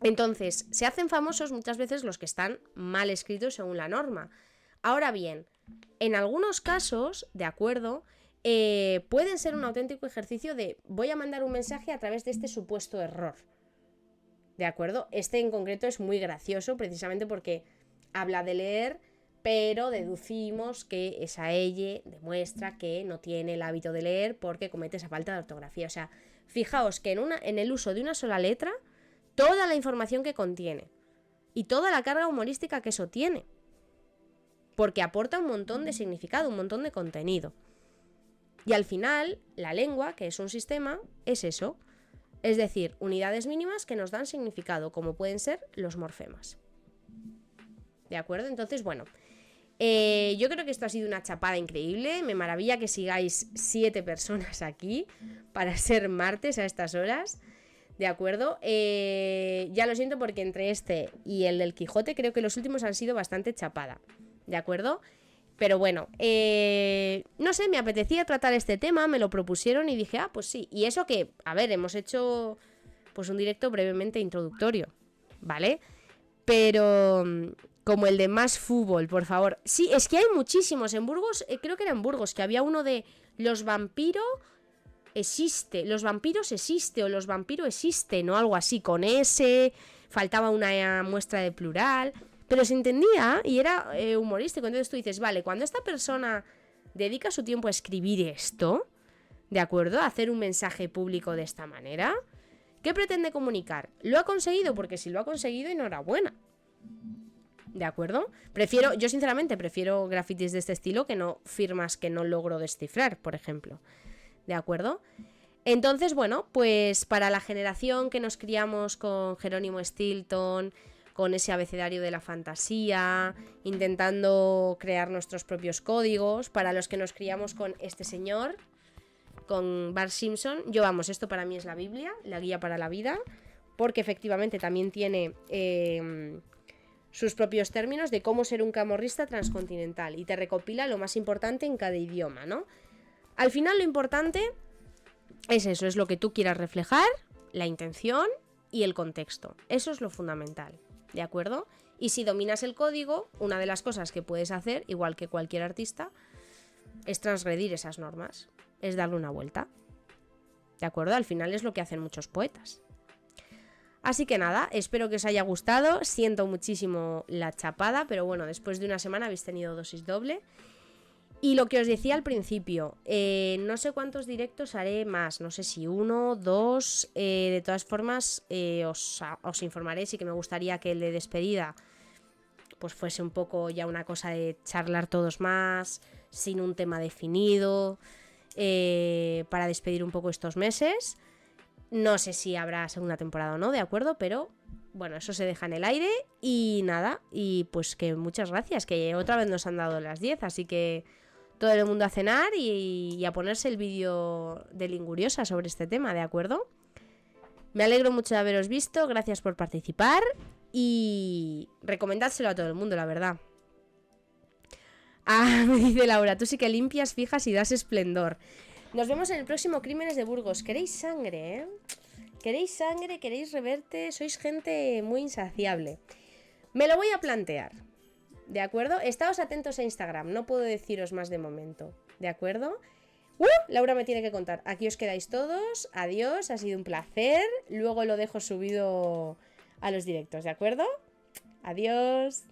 Entonces, se hacen famosos muchas veces los que están mal escritos según la norma. Ahora bien, en algunos casos, ¿de acuerdo?, pueden ser un auténtico ejercicio de voy a mandar un mensaje a través de este supuesto error. ¿De acuerdo? Este en concreto es muy gracioso precisamente porque habla de leer, pero deducimos que esa ella demuestra que no tiene el hábito de leer porque comete esa falta de ortografía. O sea, fijaos que en el uso de una sola letra, toda la información que contiene y toda la carga humorística que eso tiene. Porque aporta un montón de significado, un montón de contenido. Y al final, la lengua, que es un sistema, es eso. Es decir, unidades mínimas que nos dan significado, como pueden ser los morfemas. ¿De acuerdo? Entonces, bueno, yo creo que esto ha sido una chapada increíble. Me maravilla que sigáis 7 personas aquí para ser martes a estas horas. ¿De acuerdo? Ya lo siento porque entre este y el del Quijote creo que los últimos han sido bastante chapada. ¿De acuerdo? Pero bueno, no sé, me apetecía tratar este tema, me lo propusieron y dije, pues sí. Y eso que, a ver, hemos hecho pues un directo brevemente introductorio, ¿vale? Pero como el de Más Fútbol, por favor. Sí, es que hay muchísimos. En Burgos, creo que era en Burgos, que había uno de los vampiros existe, los vampiros existe o los vampiros existen o algo así, con S, faltaba una muestra de plural... Pero se entendía y era humorístico. Entonces tú dices, vale, cuando esta persona dedica su tiempo a escribir esto, ¿de acuerdo? A hacer un mensaje público de esta manera, ¿qué pretende comunicar? ¿Lo ha conseguido? Porque si lo ha conseguido, enhorabuena. ¿De acuerdo? Yo sinceramente prefiero grafitis de este estilo que no firmas que no logro descifrar, por ejemplo. ¿De acuerdo? Entonces, bueno, pues para la generación que nos criamos con Jerónimo Stilton, con ese abecedario de la fantasía, intentando crear nuestros propios códigos, para los que nos criamos con este señor, con Bart Simpson, esto para mí es la Biblia, la guía para la vida, porque efectivamente también tiene sus propios términos de cómo ser un camorrista transcontinental y te recopila lo más importante en cada idioma, ¿no? Al final lo importante es eso, es lo que tú quieras reflejar, la intención y el contexto. Eso es lo fundamental. ¿De acuerdo? Y si dominas el código, una de las cosas que puedes hacer, igual que cualquier artista, es transgredir esas normas, es darle una vuelta. ¿De acuerdo? Al final es lo que hacen muchos poetas. Así que nada, espero que os haya gustado. Siento muchísimo la chapada, pero bueno, después de una semana habéis tenido dosis doble. Y lo que os decía al principio, no sé cuántos directos haré más, no sé si 1, 2, de todas formas os informaré, sí que me gustaría que el de despedida pues fuese un poco ya una cosa de charlar todos más, sin un tema definido, para despedir un poco estos meses. No sé si habrá segunda temporada o no, ¿de acuerdo? Pero bueno, eso se deja en el aire y nada, y pues que muchas gracias, que otra vez nos han dado las 10, así que todo el mundo a cenar y a ponerse el vídeo de Linguriosa sobre este tema, ¿de acuerdo? Me alegro mucho de haberos visto, gracias por participar y recomendádselo a todo el mundo, la verdad. Ah, me dice Laura, tú sí que limpias, fijas y das esplendor. Nos vemos en el próximo Crímenes de Burgos. ¿Queréis sangre, ¿Queréis sangre? ¿Queréis reverte? Sois gente muy insaciable. Me lo voy a plantear, ¿de acuerdo? Estaos atentos a Instagram, no puedo deciros más de momento, ¿de acuerdo? Laura me tiene que contar. Aquí os quedáis todos. Adiós, ha sido un placer. Luego lo dejo subido a los directos, ¿de acuerdo? Adiós.